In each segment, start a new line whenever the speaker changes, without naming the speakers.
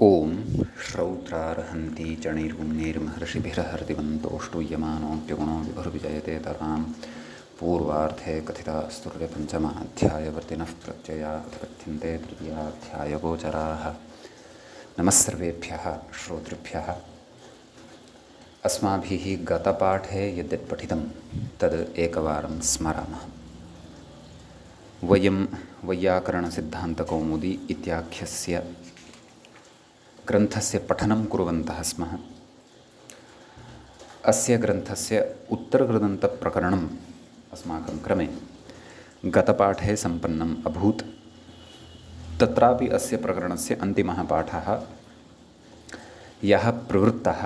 ओम श्रौत्रार्हन्ति चणैर्गुण्यैर्महर्षिभिरहर्दिवन्तोऽष्टूयमानोऽप्यगुणो विभुर्विजयते तरां पूर्वार्धे कथितास्तुर्यपञ्चमाध्यायवर्तिनः प्रत्यया कथ्यन्ते तृतीयाध्यायगोचराः। नमः सर्वेभ्यः श्रोतृभ्यः। अस्माभिः गतपाठे यद्यत् पठितं तद् एकवारं स्मरामः। वयं वैयाकरणसिद्धान्तकौमुदी इत्याख्यस्य ग्रन्थस्य पठनं कुर्वन्तः स्मः। अस्य ग्रन्थस्य उत्तरकृदन्तप्रकरणम् अस्माकं क्रमे गतपाठे सम्पन्नम् अभूत्। तत्रापि अस्य प्रकरणस्य अन्तिमः पाठः यः प्रवृत्तः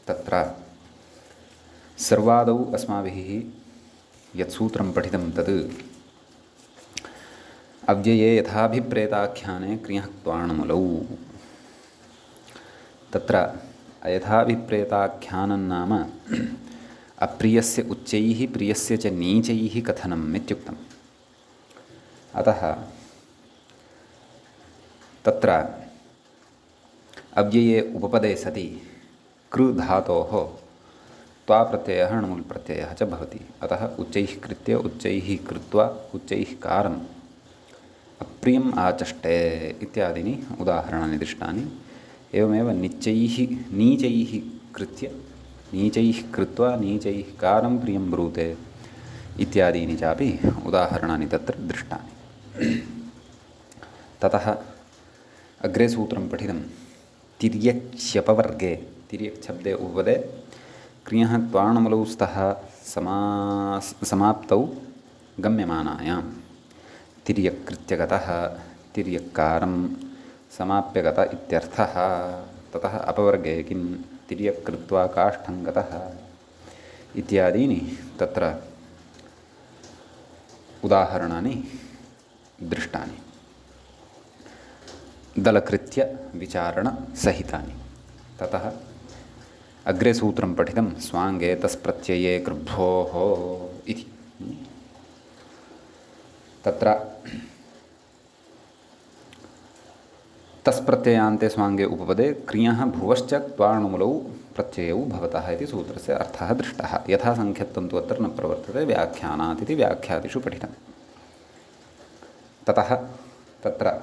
तत्र सर्वादौ अस्माभिः यत् सूत्रं पठितं तद् अव्यये यथाभिप्रेताख्याने क्रियः क्त्वाणमुलौ। तत्र यथाभिप्रेताख्यानं नाम अप्रियस्य उच्चैः प्रियस्य च नीचैः कथनम् इत्युक्तम्। अतः तत्र अव्यये उपपदे सति कृ धातोः त्वा प्रत्ययः णमुल् प्रत्ययः च भवति। अतः उच्चैः कृत्य उच्चैः कृत्वा उच्चैः कारम् अप्रियम् आचष्टे इत्यादीनि उदाहरणानि दृष्टानि। एवमेव नीचैः कृत्य नीचैः कृत्वा नीचैः कारं प्रियं ब्रूते इत्यादीनि चापि उदाहरणानि तत्र दृष्टानि। ततः अग्रे सूत्रं पठितं तिर्यक्ष्यपवर्गे तिर्यक् शब्दे उपपदे क्रियः क्त्वाणमुलौ स्तः समाप्तौ गम्यमानायां तिर्यक्कृत्यगतः तिर्यक्कारं समाप्यगत इत्यर्थः। ततः अपवर्गे किं तिर्यक्कृत्वा काष्ठं गतः इत्यादीनि तत्र उदाहरणानि दृष्टानि, दलकृत्य विचारणसहितानि। ततः अग्रे सूत्रं पठितं स्वाङ्गे तस्प्रत्यये कृभ्वोः इति। तत्र तस्प्रत्ययान्ते स्वाङ्गे उपपदे क्रियः भुवश्च क्त्वाणमुलौ प्रत्ययौ भवतः इति सूत्रस्य अर्थः दृष्टः। यथासङ्ख्यत्वं तु अत्र न प्रवर्तते, व्याख्यानात् इति व्याख्यादिषु पठितं। ततः तत्र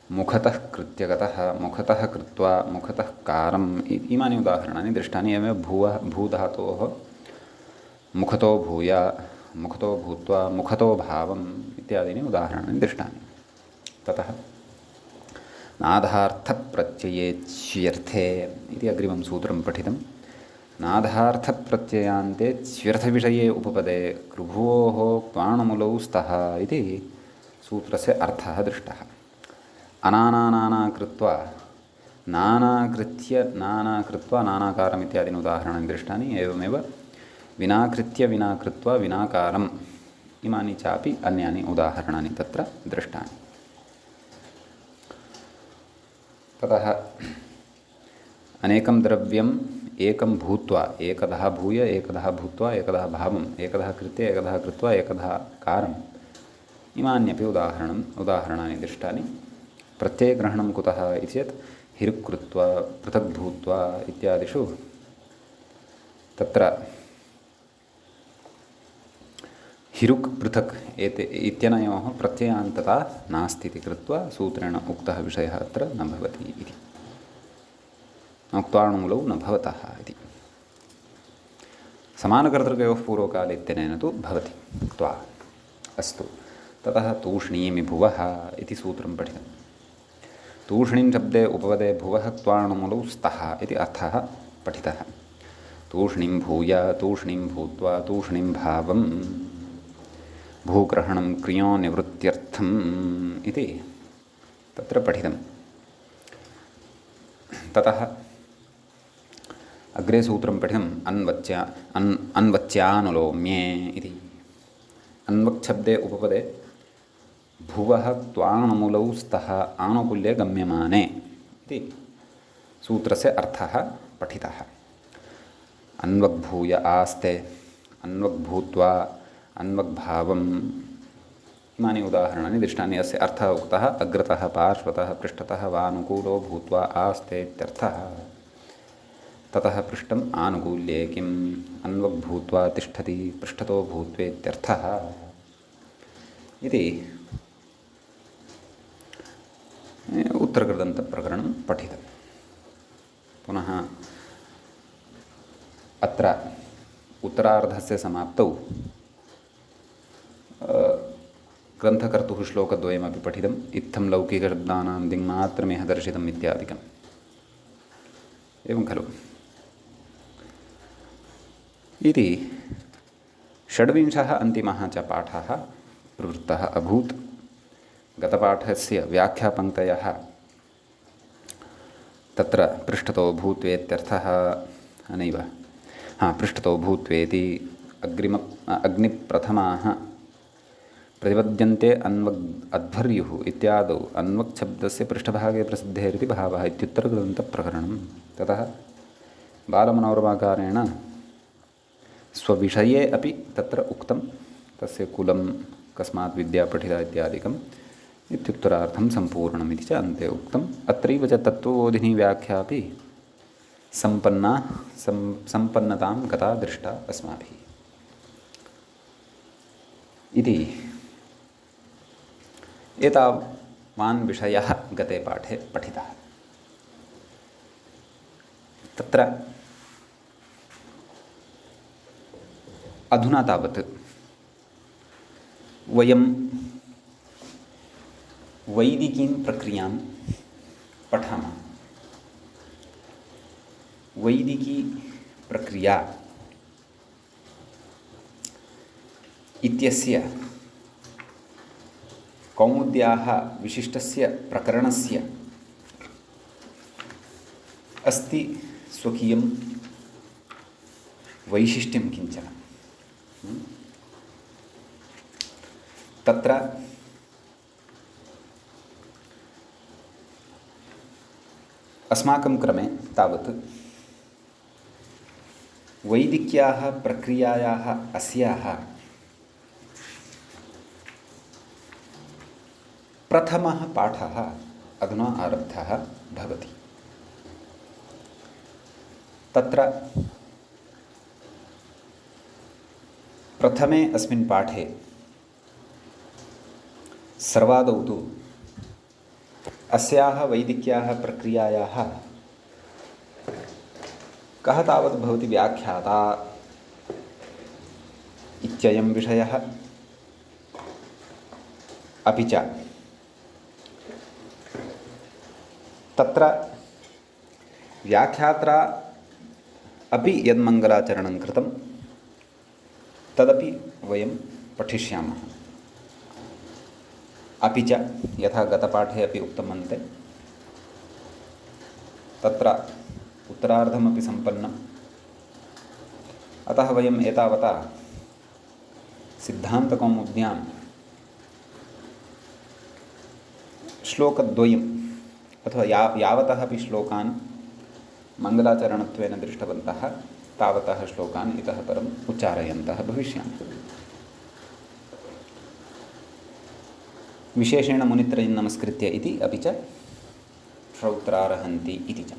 मुखतः कृत्यगतः मुखतः कृत्वा मुखतः कारम् इमानि उदाहरणानि दृष्टानि। एवमेव भूधातोः मुखतो भूय मुखतो भूत्वा मुखतो भावम् इत्यादीनि उदाहरणानि दृष्टानि। ततः नाधार्थप्रत्यये च्यर्थे इति अग्रिमं सूत्रं पठितं। नाधार्थप्रत्ययान्ते च्यर्थविषये उपपदे कृभुवोः क्त्वाणमुलौ स्तः इति सूत्रस्य अर्थः दृष्टः। अनानानाना कृत्वा नानाकृत्य नानाकृत्वा नानाकारम् इत्यादीनि उदाहरणानि दृष्टानि। एवमेव विनाकृत्य विनाकृत्वा विनाकारम् इमानि चापि अन्यानि उदाहरणानि तत्र दृष्टानि। ततः अनेकं द्रव्यम् एकं भूत्वा एकधा भूय एकधा भूत्वा एकधा भावम् एकधा कृत्य एकधा कृत्वा एकधा कारम् इमान्यपि उदाहरणानि दृष्टानि। प्रत्ययग्रहणं कुतः इति चेत् हिरुक् कृत्वा पृथक् भूत्वा इत्यादिषु तत्र हिरुक् पृथक् इत्यनयोः प्रत्ययान्तता नास्ति इति कृत्वा सूत्रेण उक्तः विषयः अत्र न भवति इति, क्त्वाणमुलौ न भवतः इति। समानकर्तृकयोः पूर्वकाले इत्यनेन तु भवति क्त्वा। अस्तु, ततः तूष्णीमि भुवः इति सूत्रं पठितं। तूष्णीं शब्दे उपपदे भुवः क्त्वाणमुलौ स्तः इति अर्थः पठितः। तूष्णीं भूय तूष्णीं भूत्वा तूष्णीं भावम् भूग्रहणं क्रियोनिवृत्त्यर्थम् इति तत्र पठितं। ततः अग्रे सूत्रं पठितम् अन्वच्यानुलोम्ये इति। अन्वक् शब्दे उपपदे भुवः क्त्वाणमुलौ स्तः आनुकूल्ये गम्यमाने इति सूत्रस्य अर्थः पठितः। अन्वग्भूय आस्ते अन्वग्भूत्वा अन्वग्भावम् इमानि उदाहरणानि दृष्टानि। अस्य अर्थः उक्तः अग्रतः पार्श्वतः पृष्ठतः वा अनुकूलो भूत्वा आस्ते इत्यर्थः। ततः पृष्ठम् आनुकूल्ये किम् अन्वग्भूत्वा तिष्ठति पृष्ठतो भूत्वेत्यर्थः इति उत्तरकृदन्तप्रकरणं पठितं। पुनः अत्र उत्तरार्धस्य समाप्तौ ग्रन्थकर्तुः श्लोकद्वयमपि पठितम्। इत्थं लौकिकशब्दानां दिङ्मात्रमिह दर्शितम् इत्यादिकम्। एवं खलु इति षड्विंशः अन्तिमः च पाठः प्रवृत्तः अभूत्। गतपाठस्य व्याख्यापङ्क्तयः तत्र पृष्ठतो भूत्वेत्यर्थः नैव पृष्ठतो भूत्वेति अग्निप्रथमाः प्रतिपद्यन्ते अध्वर्युः इत्यादौ अन्वक् शब्दस्य पृष्ठभागे प्रसिद्धेरिति भावः इत्युत्तरग्रन्थप्रकरणं। ततः बालमनोरमाकारेण स्वविषये अपि तत्र उक्तं, तस्य कुलं कस्मात् विद्या पठिता इत्यादिकम् इत्युत्तरार्थं सम्पूर्णमिति च अन्ते उक्तम्। अत्रैव च तत्त्वबोधिनी व्याख्यापि सम्पन्नतां गता दृष्टा अस्माभिः इति एतावान् विषयः गते पाठे पठितः। तत्र अधुना तावत् वयं वैदिकीं प्रक्रियां पठामः। वैदिकी प्रक्रिया इत्यस्य कौमुद्याः विशिष्टस्य प्रकरणस्य अस्ति स्वकीयं वैशिष्ट्यं किञ्चन। तत्र अस्माकं क्रमे तावत् वैदिक्याः प्रक्रियायाः अस्याः प्रथमः पाठः अधुना आरब्धः भवति। तत्र प्रथमे अस्मिन् पाठे सर्वादौ तु अस्याः वैदिक्याः प्रक्रियायाः कः तावत् भवति व्याख्याता इत्ययं विषयः, अपि च तत्र व्याख्यात्रा अपि यन्मङ्गलाचरणं कृतं तदपि वयं पठिष्यामः। अपि च यथा गतपाठे अपि उक्तमन्ते तत्र उत्तरार्धमपि सम्पन्नम्। अतः वयम् एतावता सिद्धान्तकौमुद्यां श्लोकद्वयम् अथवा यावतः अपि श्लोकान् मङ्गलाचरणत्वेन दृष्टवन्तः तावतः श्लोकान् इतः परम् उच्चारयन्तः भविष्यामः। विशेषेण मुनित्रयं नमस्कृत्य इति, अपि च श्रौत्रार्हन्ति इति च।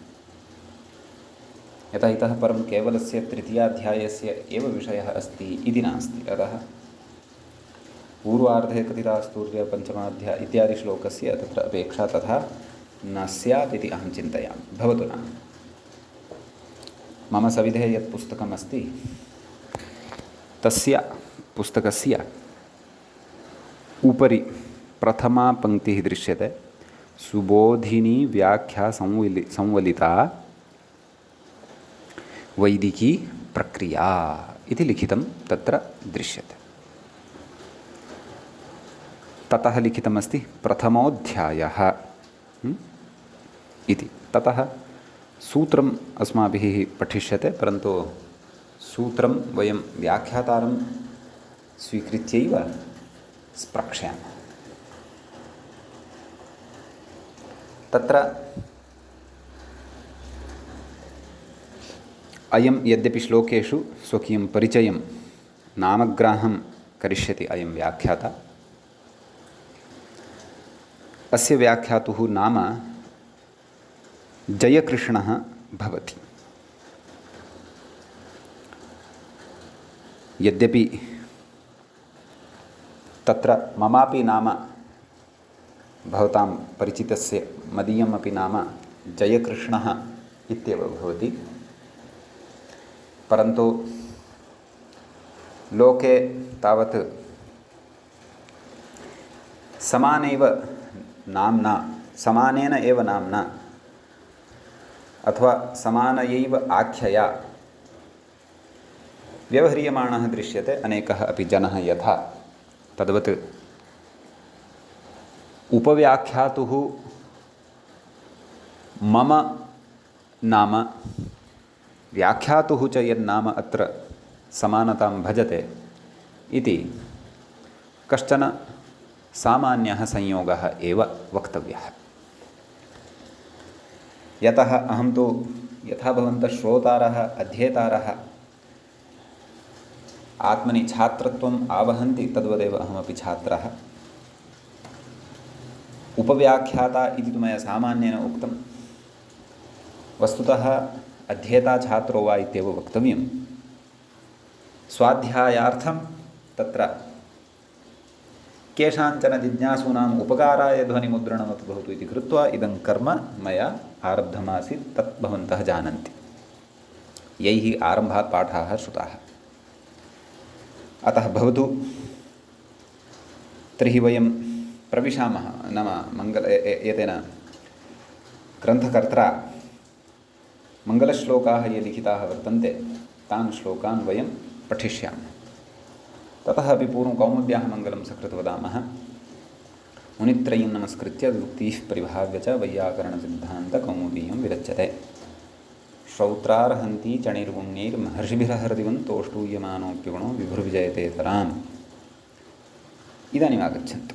यतः इतः परं केवलस्य तृतीयाध्यायस्य एव विषयः अस्ति इति नास्ति। अतः पूर्वार्धे कथितास्तूर्य पञ्चमाध्याय इत्यादि श्लोकस्य तत्र अपेक्षा तथा न स्यात् इति अहं चिन्तयामि। भवतु नाम मम सविधे यत् पुस्तकमस्ति तस्य पुस्तकस्य उपरि प्रथमा पङ्क्तिः दृश्यते। सुबोधिनी व्याख्या संवलिता वैदिकी प्रक्रिया इति लिखितं तत्र दृश्यते। ततः लिखितमस्ति प्रथमोऽध्यायः इति। ततः सूत्रम् अस्माभिः पठिष्यते, परन्तु सूत्रं वयं व्याख्यातारं स्वीकृत्यैव स्प्रक्ष्यामः। तत्र अयं यद्यपि श्लोकेषु स्वकीयं परिचयं नामग्राहं करिष्यति अयं व्याख्याता, अस्य व्याख्यातुः नाम जयकृष्णः भवति। यद्यपि तत्र ममापि नाम भवतां परिचितस्य मदीयमपि नाम जयकृष्णः इत्येव भवति, परन्तु लोके तावत् समानेन एव नाम्ना अथवा समानयैव आख्यया व्यवह्रियमाणः दृश्यते अनेकः अपि जनः। यथा तद्वत् उपव्याख्यातुः मम नाम व्याख्यातुः च यन्नाम अत्र समानतां भजते इति कश्चन सामान्यः संयोगः एव वक्तव्यः। यतः अहं तु यथा भवन्तः श्रोतारः अध्येतारः आत्मनि छात्रत्वम् आवहन्ति तद्वदेव अहमपि छात्रः। उपव्याख्याता इति तु मया सामान्येन उक्तं, वस्तुतः अध्येता छात्रो वा इत्येव वक्तव्यं। स्वाध्यायार्थं तत्र केषाञ्चन जिज्ञासूनाम् उपकाराय ध्वनिमुद्रणमपि भवतु इति कृत्वा इदं कर्म मया आरब्धमासीत्, तत् भवन्तः जानन्ति, यैः आरम्भात् पाठाः श्रुताः। अतः भवतु तर्हि वयं प्रविशामः। नाम एतेन ग्रन्थकर्त्रा मङ्गलश्लोकाः ये लिखिताः वर्तन्ते तान् श्लोकान् वयं पठिष्यामः। ततः अपि पूर्वं कौमुद्याः मङ्गलं सकृत् वदामः। मुनित्रयं नमस्कृत्य विमुक्तिः परिभाव्य च वैयाकरणसिद्धान्तकौमुदीयं विरच्यते। श्रौत्रार्हन्ति चणैर्पुण्यैर्महर्षिभिरहृदिवन्तोष्टूयमानोऽप्यगुणो विभुर्विजयतेतराम्। इदानीम् आगच्छन्तु।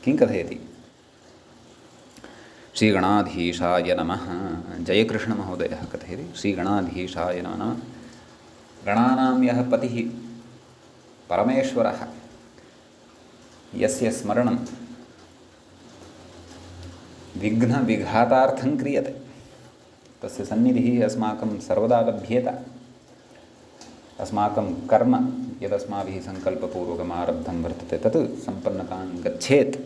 किं कथयति? श्रीगणाधीशाय नमः। जयकृष्णमहोदयः कथयति, श्रीगणाधीशाय नमः। गणानां यः पतिः परमेश्वरः, यस्य स्मरणं विघ्नविघातार्थं क्रियते, तस्य सन्निधिः अस्माकं सर्वदा लभ्येत। अस्माकं कर्म यदस्माभिः सङ्कल्पपूर्वकम् आरब्धं वर्तते तत् सम्पन्नतां गच्छेत्।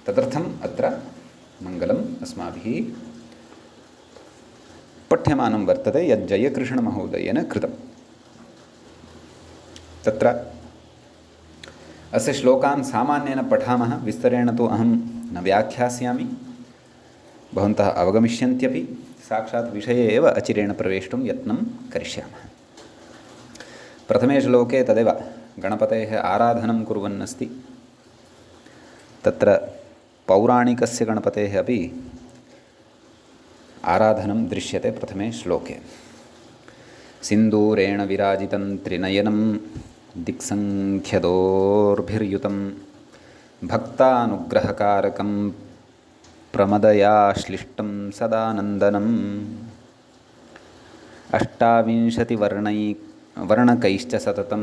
तदर्थम् अत्र मङ्गलम् अस्माभिः पठ्यमानं वर्तते, यज्जयकृष्णमहोदयेन कृतं। तत्र अस्य श्लोकान् सामान्येन पठामः, विस्तरेण तु अहं न व्याख्यास्यामि, भवन्तः अवगमिष्यन्त्यपि। साक्षात् विषये एव अचिरेण प्रवेष्टुं यत्नं करिष्यामः। प्रथमे श्लोके तदेव गणपतेः आराधनं कुर्वन्नस्ति। तत्र पौराणिकस्य गणपतेः अपि आराधनं दृश्यते प्रथमे श्लोके। सिन्दूरेण विराजितं त्रिनयनं दिक्सङ्ख्यदोर्भिर्युतं भक्तानुग्रहकारकं प्रमदयाश्लिष्टं सदानन्दनम्। अष्टाविंशतिवर्णकैश्च सततं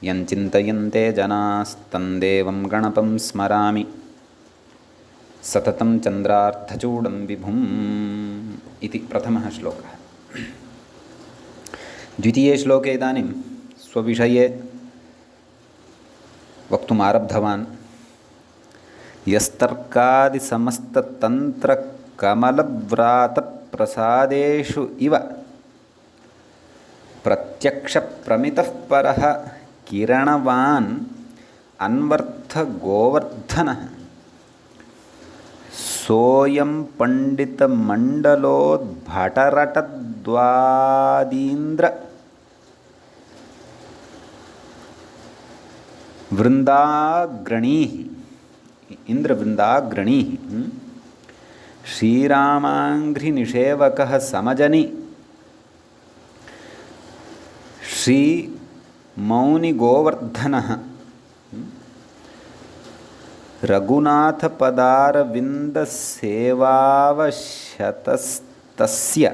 यञ्चिन्तयन्ते जनास्तन्देवं गणपं स्मरामि। सततं चन्द्रार्धचूडं विभुम् इति प्रथमः श्लोकः। द्वितीये श्लोके इदानीं स्वविषये वक्तुम् आरब्धवान्। यस्तर्कादिसमस्ततन्त्रकमलव्रातप्रसादेषु इव प्रत्यक्षप्रमितः परः किरणवान् अन्वर्थगोवर्धनः सोऽयं पण्डितमण्डलोद्भटरटद्वादीन्द्र वृन्दाग्रणीः इन्द्रवृन्दाग्रणीः श्रीरामाङ्घ्रिनिषेवकः समजनि श्रीमौनिगोवर्धनः रघुनाथपदारविन्दसेवावशतस्तस्य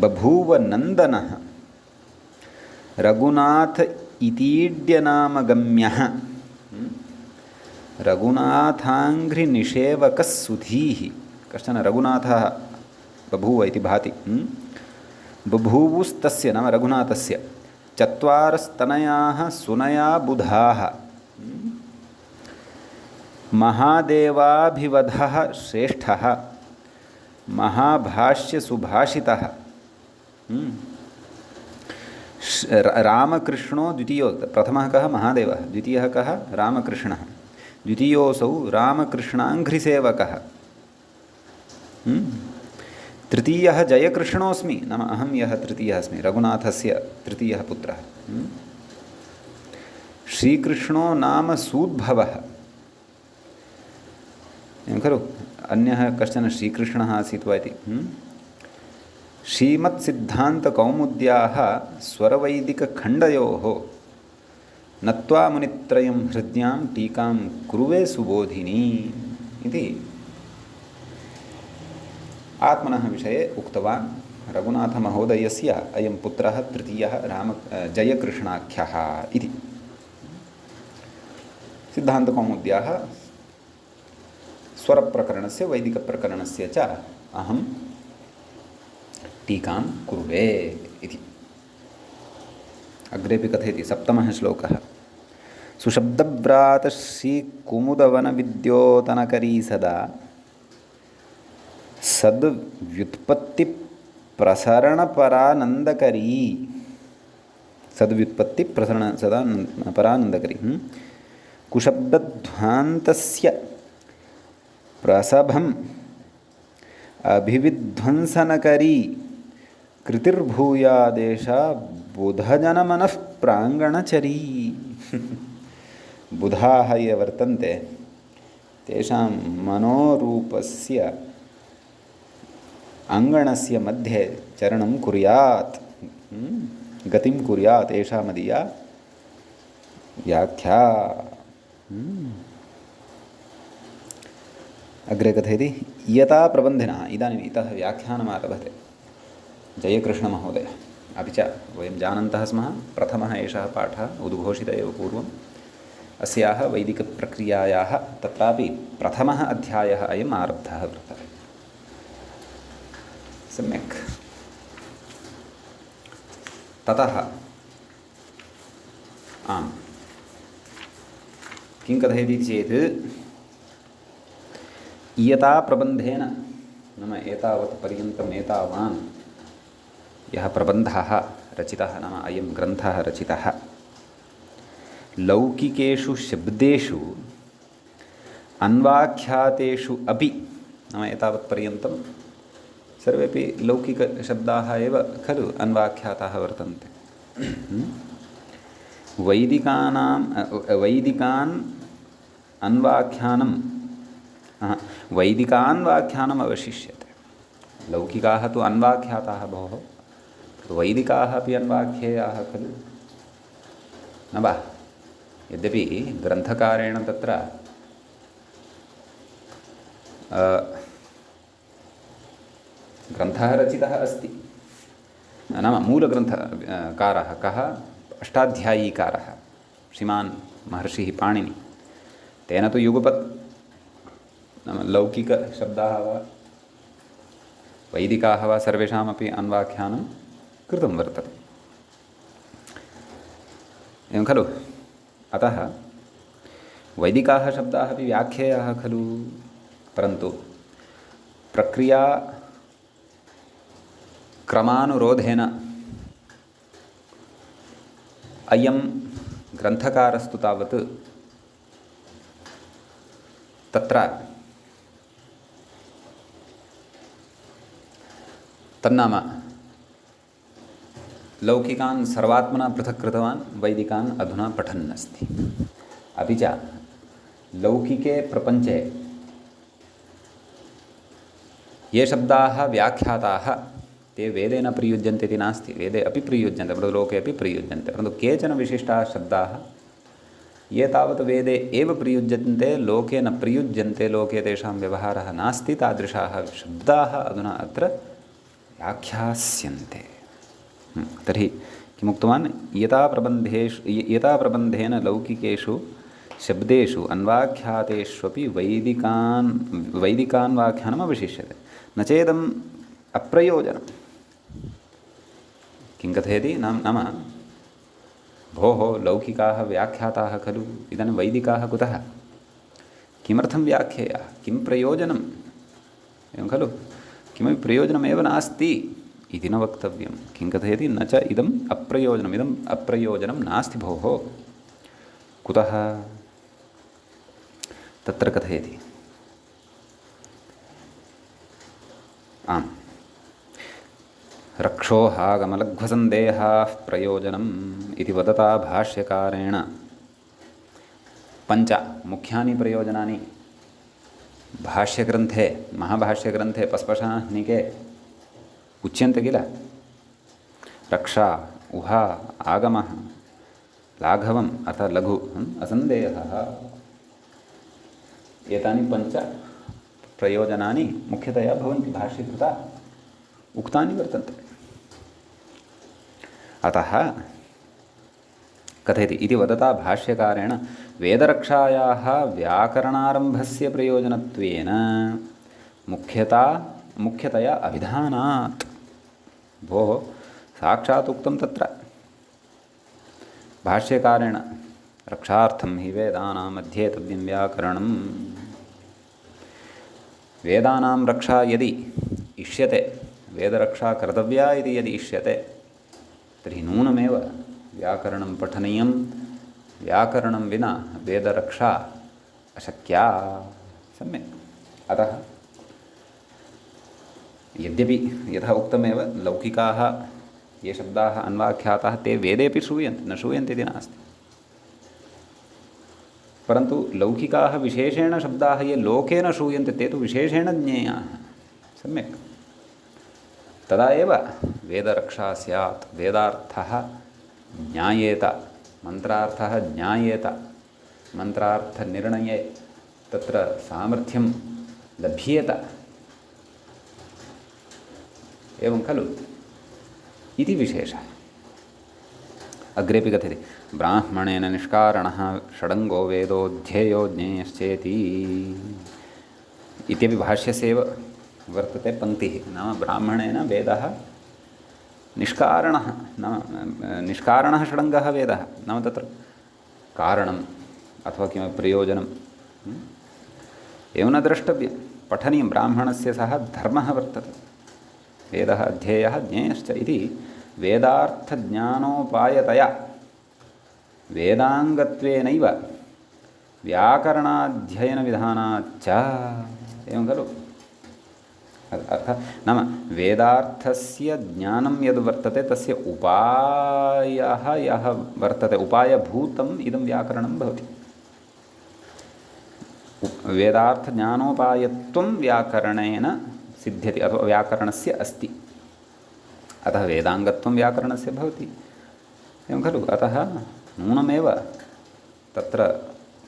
बभूव नन्दनः रघुनाथ इतीड्यनामगम्यः रघुनाथाङ्घ्रिनिषेवकः सुधीः कश्चन रघुनाथः बभूव इति भाति। बभूवुस्तस्य नाम रघुनाथस्य चत्वारस्तनयाः सुनया बुधाः महादेवाभिवधः श्रेष्ठः महाभाष्यसुभाषितः रामकृष्णो द्वितीयो प्रथमः कः महादेवः द्वितीयः कः रामकृष्णः द्वितीयोऽसौ रामकृष्णाङ्घ्रिसेवकः तृतीयः जयकृष्णोऽस्मि नाम अहं यः तृतीयः अस्मि रघुनाथस्य तृतीयः पुत्रः श्रीकृष्णो नाम सूद्भवः एवं खलु अन्यः कश्चन श्रीकृष्णः आसीत् वा इति श्रीमत्सिद्धान्तकौमुद्याः स्वरवैदिकखण्डयोः नत्वा मुनित्रयं हृद्यां टीकां कुरुवे सुबोधिनी इति आत्मनः विषये उक्तवान्। रघुनाथमहोदयस्य अयं पुत्रः तृतीयः जयकृष्णाख्यः इति सिद्धान्तकौमुद्याः स्वरप्रकरणस्य वैदिकप्रकरणस्य च अहं टीकां कुरुवे इति अग्रेपि कथयति। सप्तमः श्लोकः सुशब्दव्रातश्रीकुमुदवनविद्योतनकरी सदा सद्व्युत्पत्तिप्रसरणपरानन्दकरी सदा परानन्दकरी कुशब्दध्वान्तस्य प्रसभम् अभिविध्वंसनकरी कृतिर्भूयादेशा बुधजनमनः प्राङ्गणचरी बुधाः ये वर्तन्ते तेषां मनोरूपस्य अङ्गणस्य मध्ये चरणं कुर्यात् गतिं कुर्यात् एषा मदीया व्याख्या। अग्रे कथयति यथा प्रबन्धिनः इदानीम् इतः व्याख्यानमारभते जयकृष्णमहोदयः अपि च वयं जानन्तः स्मः प्रथमः एषः पाठः उद्घोषित एव पूर्वम् अस्याः वैदिकप्रक्रियायाः तत्रापि प्रथमः अध्यायः अयम् आरब्धः वर्तते। सम्यक् ततः आम् किं कथयति चेत् इयता प्रबन्धेन नाम एतावत् पर्यन्तम् एतावान् यः प्रबन्धः रचितः नाम अयं ग्रन्थः रचितः लौकिकेषु शब्देषु अन्वाख्यातेषु अपि नाम एतावत्पर्यन्तं सर्वेपि लौकिकशब्दाः एव खलु अन्वाख्याताः वर्तन्ते। वैदिकान् अन्वाख्यानं वैदिकान्वाख्यानम् अवशिष्यते। लौकिकाः तु अन्वाख्याताः भोः वैदिकाः अपि अन्वाख्येयाः खलु न वा। यद्यपि ग्रन्थकारेण तत्र ग्रन्थः रचितः अस्ति नाम मूलग्रन्थकारः कः अष्टाध्यायीकारः श्रीमान् महर्षिः पाणिनि तेन तु युगपत् नाम लौकिकशब्दाः वा वैदिकाः वा सर्वेषामपि अन्वाख्यानं कृतं वर्तते एवं खलु। अतः वैदिकाः शब्दाः अपि व्याख्येयाः खलु परन्तु प्रक्रिया क्रमानुरोधेन अयं ग्रन्थकारस्तु तावत् तत्र तन्नाम लौकिकान् सर्वात्मना पृथक् कृतवान् वैदिकान् अधुना पठन् अस्ति। अपि च लौकिके प्रपञ्चे ये शब्दाः व्याख्याताः ते वेदे न प्रयुज्यन्ते इति नास्ति वेदे अपि प्रयुज्यन्ते परन्तु लोके अपि प्रयुज्यन्ते परन्तु केचन विशिष्टाः शब्दाः ये तावत् वेदे एव प्रयुज्यन्ते लोके न प्रयुज्यन्ते लोके तेषां व्यवहारः नास्ति तादृशाः शब्दाः अधुना अत्र व्याख्यास्यन्ते। तर्हि किमुक्तवान् यथा प्रबन्धेन लौकिकेषु शब्देषु अन्वाख्यातेष्वपि वैदिकान्वाख्यानम् अवशिष्यते न चेदम् अप्रयोजनं। किं कथयति नाम भोः लौकिकाः व्याख्याताः खलु, इदानीं वैदिकाः कुतः, किमर्थं व्याख्येयाः, किं प्रयोजनम्, एवं खलु, किमपि प्रयोजनमेव नास्ति इति न वक्तव्यं। किं कथयति, न च इदम् अप्रयोजनं नास्ति भोः। कुतः तत्र कथयति, आम्, रक्षोहागमलघ्वसन्देहाः प्रयोजनम् इति वदता भाष्यकारेण पञ्च मुख्यानि प्रयोजनानि भाष्यग्रन्थे, महाभाष्यग्रन्थे पस्पशाह्निके उच्यन्ते किल। रक्षा, उहा, आगमः, लाघवम् अर्थात् लघु, असन्देहः, एतानि पञ्च प्रयोजनानि मुख्यतया भवन्ति भाष्यकृता उक्तानि वर्तन्ते। अतः कथयति इति वदता भाष्यकारेण वेदरक्षायाः व्याकरणारम्भस्य प्रयोजनत्वेन मुख्यतया अभिधानात्। भोः साक्षात् उक्तं तत्र भाष्यकारेण, रक्षार्थं हि वेदानां अध्येतव्यं व्याकरणम्। वेदानां रक्षा यदि इष्यते, वेदरक्षा कर्तव्या इति यदि इष्यते, तर्हि नूनमेव व्याकरणं पठनीयं। व्याकरणं विना वेदरक्षा अशक्या। सम्यक्। अतः यद्यपि यथा उक्तमेव लौकिकाः ये शब्दाः अन्वाख्याताः ते वेदेपि श्रूयन्ते, न श्रूयन्ते इति नास्ति, परन्तु लौकिकाः विशेषेण शब्दाः ये लोके न श्रूयन्ते ते तु विशेषेण ज्ञेयाः। सम्यक्। तदा एव वेदरक्षा स्यात्, वेदार्थः ज्ञायेत, मन्त्रार्थः ज्ञायेत, मन्त्रार्थनिर्णये तत्र सामर्थ्यं लभ्येत, एवं खलु इति विशेषः। अग्रेपि कथयति, ब्राह्मणेन निष्कारणः षडङ्गो वेदोऽध्येयो ज्ञेयश्चेति इत्यपि भाष्यस्यैव वर्तते पङ्क्तिः। नाम ब्राह्मणेन वेदः निष्कारणः, नाम निष्कारणः षडङ्गः वेदः, नाम तत्र कारणम् अथवा किमपि प्रयोजनं एवं न द्रष्टव्यं, पठनीयं। ब्राह्मणस्य सः धर्मः वर्तते, वेदः अध्येयः ज्ञेयश्च इति वेदार्थज्ञानोपायतया वेदाङ्गत्वेनैव व्याकरणाध्ययनविधानाच्च, एवं खलु। अर्थात् नाम वेदार्थस्य ज्ञानं यद् वर्तते तस्य उपायः यः वर्तते, उपायभूतम् इदं व्याकरणं भवति। वेदार्थज्ञानोपायत्वं व्याकरणेन सिद्ध्यति अथवा व्याकरणस्य अस्ति, अतः वेदाङ्गत्वं व्याकरणस्य भवति, एवं खलु। अतः नूनमेव तत्र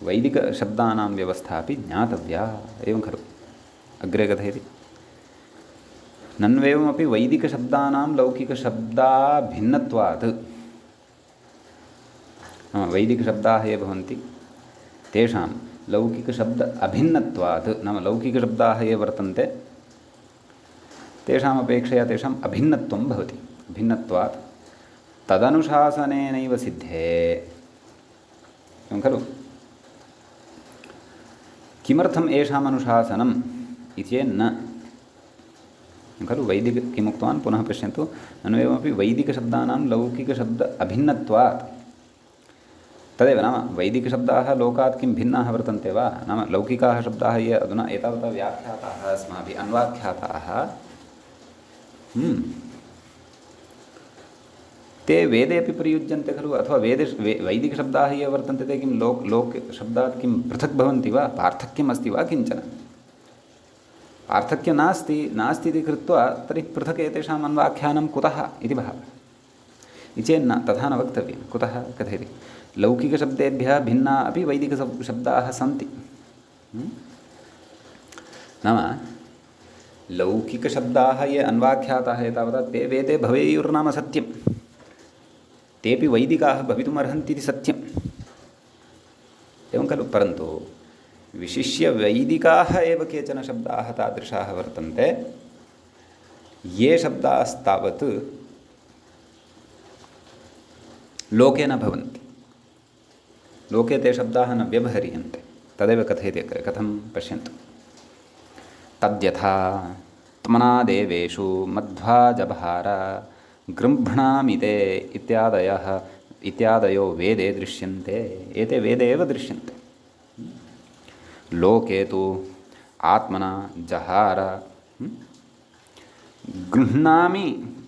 वैदिकशब्दानां व्यवस्था अपि ज्ञातव्या, एवं खलु। अग्रे कथयति, नन्वेवमपि वैदिकशब्दानां लौकिकशब्दाभिन्नत्वात्, वैदिकशब्दाः ये भवन्ति तेषां लौकिकशब्द अभिन्नत्वात्, नाम लौकिकशब्दाः ये वर्तन्ते तेषाम् अपेक्षया तेषाम् अभिन्नत्वं भवति। भिन्नत्वात् तदनुशासनेनैव सिद्धे, एवं खलु। किमर्थम् येषाम् अनुशासनम् इति चेन्न, खलु। वैदिक किमुक्तवान् पुनः पश्यन्तु, नन्वेवमपि वैदिकशब्दानां लौकिकशब्द अभिन्नत्वात्, तदेव नाम वैदिकशब्दाः लोकात् किं भिन्नाः वर्तन्ते वा, नाम लौकिकाः शब्दाः ये अधुना एतावता व्याख्याताः अस्माभिः अन्वाख्याताः, ते वेदेपि प्रयुज्यन्ते खलु, अथवा वैदिकशब्दाः ये वर्तन्ते ते किं लोकशब्दात् किं पृथक् भवन्ति वा, पार्थक्यम् अस्ति वा किञ्चन? पार्थक्यं नास्ति इति कृत्वा तर्हि पृथक् एतेषाम् अन्वाख्यानं कुतः इति भावः। इति चेन्न तथा न वक्तव्यं। कुतः कथयति, लौकिकशब्देभ्यः भिन्ना अपि वैदिकशब्दाः सन्ति। नाम लौकिकशब्दाः ये अन्वाख्याताः एतावता ते वेदे भवेयुर्नाम सत्यं, तेपि वैदिकाः भवितुम् अर्हन्ति इति सत्यम्, एवं खलु। परन्तु विशिष्य वैदिकाः एव केचन शब्दाः तादृशाः वर्तन्ते ये शब्दास्तावत् लोके न भवन्ति, लोके ते शब्दाः न व्यवह्रियन्ते। तदेव कथयति अग्रे, कथं पश्यन्तु। तद्यथा त्मनादेवेषु मध्वा जभार गृह्णामिते इत्यादयो वेदे दृश्यन्ते। एते वेदे एव दृश्यन्ते। लोके तु आत्मना जहार गृह्णामि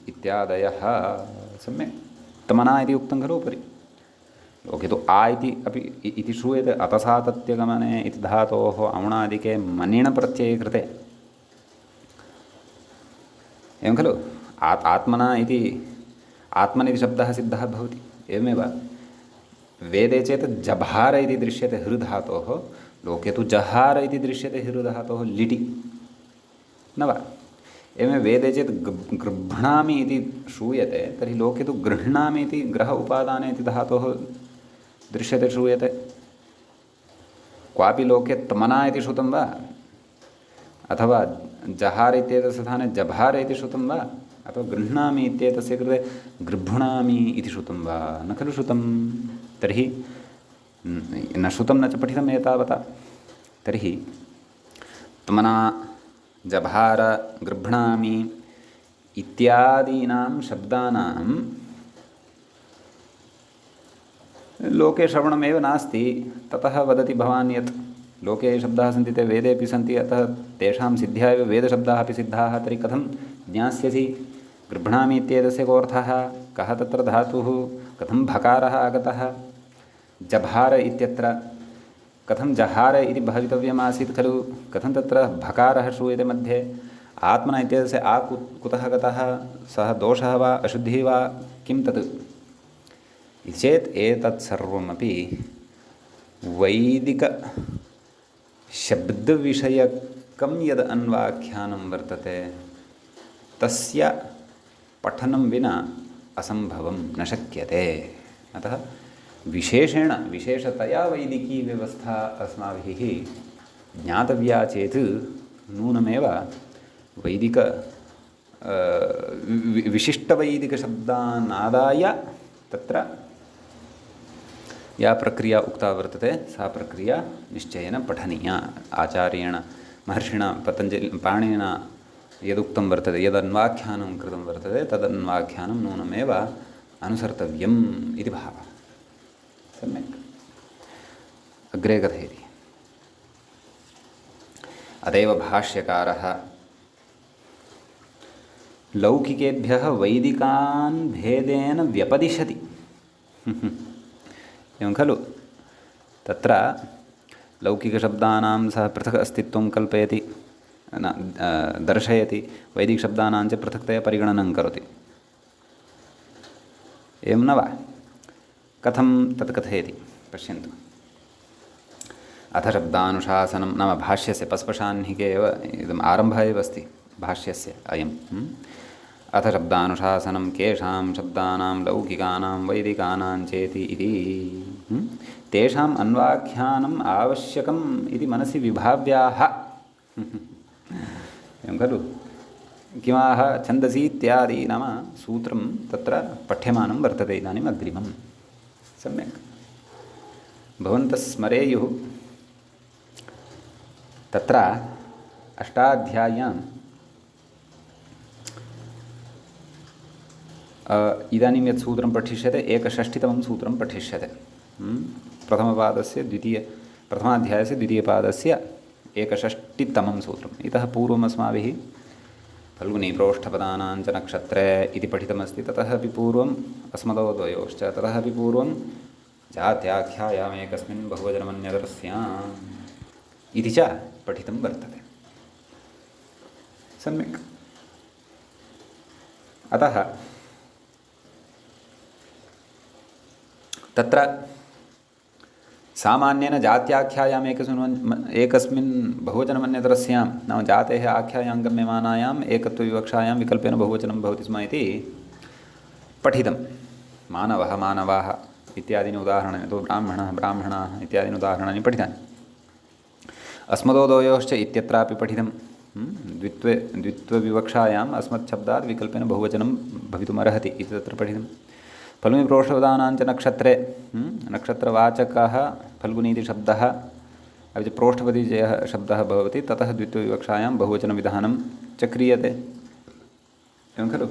इत्यादयः, सम्यक् त्मना इति उक्तं खलु उपरि। लोके तु आ इति श्रूयते, अतसातत्यगमने इति धातोः औणादिके मनिण प्रत्यये कृते, एवं खलु। आत्मना इति आत्मनिति शब्दः सिद्धः भवति। एवमेव वेदे चेत् जभार इति दृश्यते हृधातोः, लोके तु जहार इति दृश्यते हृधातोः लिटि, न वा। एवं वेदे चेत् गृह्णामि इति श्रूयते, तर्हि लोके तु गृह्णामि इति ग्रह उपादाने इति धातोः दृश्यते, श्रूयते। क्वापि लोके त्मना इति श्रुतं वा, अथवा जहार इत्येतस्य स्थाने जभार इति श्रुतं वा, अथवा गृह्णामि इत्येतस्य कृते गृह्णामि इति श्रुतं वा, न खलु श्रुतं। तर्हि न श्रुतं न च पठितम् एतावता। तर्हि त्मना जभार गृह्णामि इत्यादीनां शब्दानां लोके श्रवणमेव नास्ति। ततः वदति भवान् यत् लोके शब्दाः सन्ति ते वेदेपि सन्ति, अतः तेषां सिद्ध्या एव वेदशब्दाः अपि सिद्धाः। तर्हि कथं ज्ञास्यसि गृह्णामि इत्येतस्य कोऽर्थः, कः तत्र धातुः, कथं भकारः आगतः, जभार इत्यत्र कथं जहार इति भवितव्यमासीत् खलु, कथं तत्र भकारः श्रूयते मध्ये। आत्मना इत्येतस्य आ कुतः गतः, सः दोषः वा अशुद्धिः वा किं तत् इति चेत् एतत् सर्वमपि वैदिकशब्दविषयकं यद् अन्वाख्यानं वर्तते तस्य पठनं विना असम्भवं न शक्यते। अतः विशेषतया वैदिकी व्यवस्था अस्माभिः ज्ञातव्या चेत् नूनमेव वैदिक विशिष्टवैदिकशब्दान् तत्र या प्रक्रिया उक्ता वर्तते सा प्रक्रिया निश्चयेन पठनीया। आचार्येण महर्षिणा पाणिनिना यदुक्तं वर्तते, यदन्वाख्यानं कृतं वर्तते तदन्वाख्यानं नूनमेव अनुसर्तव्यम् इति भावः। सम्यक् अग्रे कथयति। अतएव भाष्यकारः लौकिकेभ्यः वैदिकान् भेदेन व्यपदिशति। एवं खलु, तत्र लौकिकशब्दानां सः पृथक् अस्तित्वं कल्पयति, दर्शयति, वैदिकशब्दानां च पृथक्तया परिगणनं करोति, एवं न वा। कथं तत् कथयति पश्यन्तु। अथ शब्दानुशासनं नाम भाष्यस्य पस्पशाह्निके एव इदम् आरम्भः एव अस्ति भाष्यस्य अयम्। अथ शब्दानुशासनं केषां शब्दानां लौकिकानां वैदिकानां चेति इति तेषाम् अन्वाख्यानम् आवश्यकम् इति मनसि विभाव्याः। एवं खलु, किमाह छन्दसि इत्यादि नाम सूत्रं तत्र पठ्यमानं वर्तते इदानीम् अग्रिमं। सम्यक् भवन्तः स्मरेयुः, तत्र अष्टाध्याय्यां इदानीं यत् सूत्रं पठिष्यते एकषष्टितमं सूत्रं पठिष्यते। प्रथमाध्यायस्य द्वितीयपादस्य एकषष्टितमं सूत्रम्। इतः पूर्वम् अस्माभिः फल्गुनी प्रोष्ठपदानां च नक्षत्रे इति पठितमस्ति। ततः अपि पूर्वम् अस्मदोद्वयोश्च, ततः अपि पूर्वं जात्याख्यायामेकस्मिन् बहुवचनमन्यतरस्याम् इति च पठितं वर्तते। सम्यक्। अतः तत्र सामान्येन जात्याख्यायाम् एकस्मिन् बहुवचनमन्यतरस्यां नाम जातेः आख्यायां गम्यमानायाम् एकत्वविवक्षायां विकल्पेन बहुवचनं भवति स्म इति पठितं मानवः मानवाः इत्यादीनि उदाहरणानि अथवा ब्राह्मणः ब्राह्मणाः इत्यादीनि उदाहरणानि पठितानि। अस्मदोदयोश्च इत्यत्रापि पठितं। द्वित्वविवक्षायाम् अस्मत्शब्दात् विकल्पेन बहुवचनं भवितुमर्हति इति तत्र पठितं। फल्गुनी प्रोष्ठपदानाञ्च नक्षत्रे नक्षत्रवाचकः फल्गुनी इति शब्दः अपि च प्रोष्ठपदी यः शब्दः भवति ततः द्वित्वविवक्षायां बहुवचनविधानं च क्रियते एवं खलु।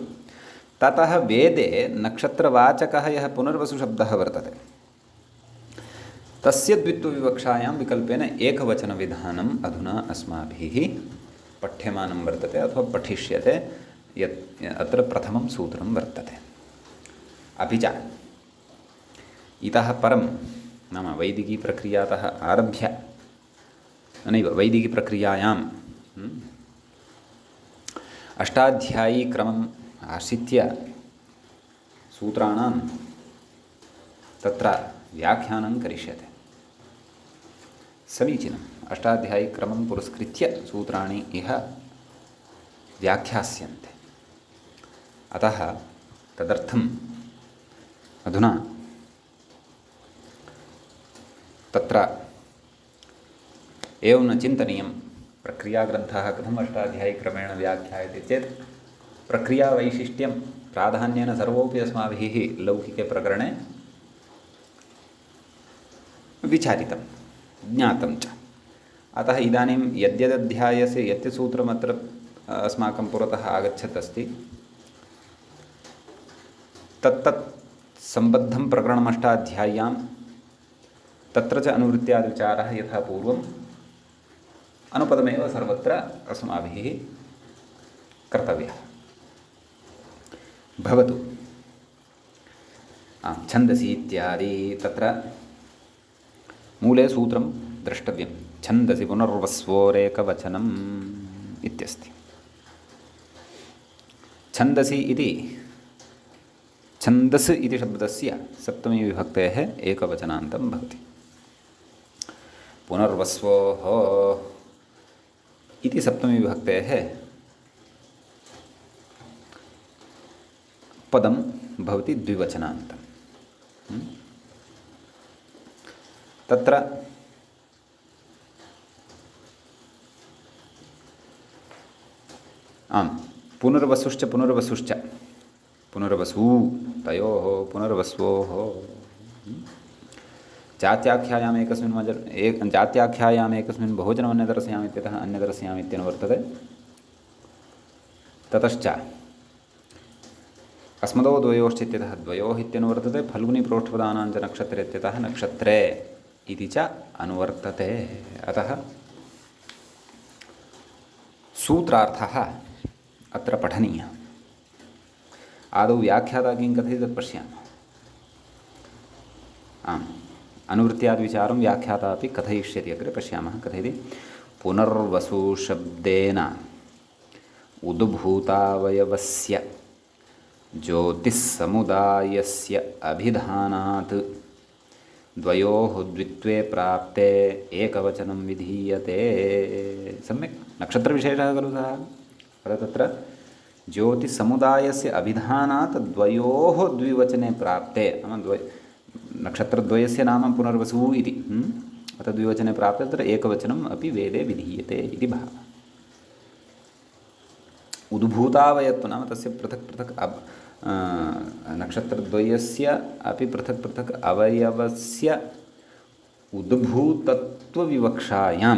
ततः वेदे नक्षत्रवाचकः यः पुनर्वसुशब्दः वर्तते तस्य द्वित्वविवक्षायां विकल्पेन एकवचनविधानम् अधुना अस्माभिः पठ्यमानं वर्तते अथवा पठिष्यते। यत् अत्र प्रथमं सूत्रं वर्तते। अपि च इतः परं नाम वैदिकीप्रक्रियातः आरभ्य नैव वैदिकीप्रक्रियायाम् अष्टाध्यायीक्रमम् आश्रित्य सूत्राणां तत्र व्याख्यानं करिष्यते। समीचीनम्। अष्टाध्यायीक्रमं पुरस्कृत्य सूत्राणि इह व्याख्यास्यन्ते। अतः तदर्थम् अधुना तत्र एवं न चिन्तनीयं प्रक्रियाग्रन्थः कथम् अष्टाध्यायीक्रमेण व्याख्यायते चेत् प्रक्रियावैशिष्ट्यं प्राधान्येन सर्वोपि अस्माभिः लौकिके प्रकरणे विचारितं ज्ञातं च। अतः इदानीं यद्यदध्यायस्य यत्सूत्रमत्र अस्माकं पुरतः आगच्छत् अस्ति तत्तत् सम्बद्धं प्रकरणम् अष्टाध्याय्यां तत्र च अनुवृत्त्यादिविचारः यथा पूर्वम् अनुपदमेव सर्वत्र अस्माभिः कर्तव्यः भवतु। छन्दसि इत्यादि तत्र मूले सूत्रं द्रष्टव्यं। छन्दसि पुनर्वस्वोरेकवचनम् इत्यस्ति। छन्दसि इति छन्दस् इति शब्दस्य सप्तमी विभक्तेः एकवचनान्तं भवति। पुनर्वस्वोः इति सप्तमी विभक्तेः पदं भवति द्विवचनान्तं। तत्र पुनर्वसुश्च पुनर्वसुश्च पुनर्वसु तयोः पुनर्वस्वोः जात्याख्यायाम् एकस्मिन् बहुवचनम् अन्यतरस्याम् इत्यतः अन्यतरस्याम् इत्येन वर्तते। ततश्च अस्मदो द्वयोश्च इत्यतः द्वयोः इत्येन वर्तते। फल्गुनी प्रोष्ठपदानां च नक्षत्रे इत्यतः नक्षत्रे इति च अनुवर्तते। अतः सूत्रार्थः अत्र पठनीयः। आदौ व्याख्याता किं कथयति तत् पश्यामः। अनुवृत्त्यादिविचारं व्याख्याता अपि कथयिष्यति। अग्रे पश्यामः। कथयति पुनर्वसुशब्देन उद्भूतावयवस्य ज्योतिस्समुदायस्य अभिधानात् द्वयोः द्वित्वे प्राप्ते एकवचनं विधीयते। सम्यक्। नक्षत्रविशेषः खलु सः। अतः तत्र ज्योतिसमुदायस्य अभिधानात् द्वयोः द्विवचने प्राप्ते नाम नक्षत्रद्वयस्य नाम पुनर्वसुः इति अतः द्विवचने प्राप्ते तत्र एकवचनम् अपि वेदे विधीयते इति भावः। उद्भूतावयत्व नाम तस्य पृथक् पृथक् नक्षत्रद्वयस्य अपि पृथक् पृथक् अवयवस्य उद्भूतत्वविवक्षायां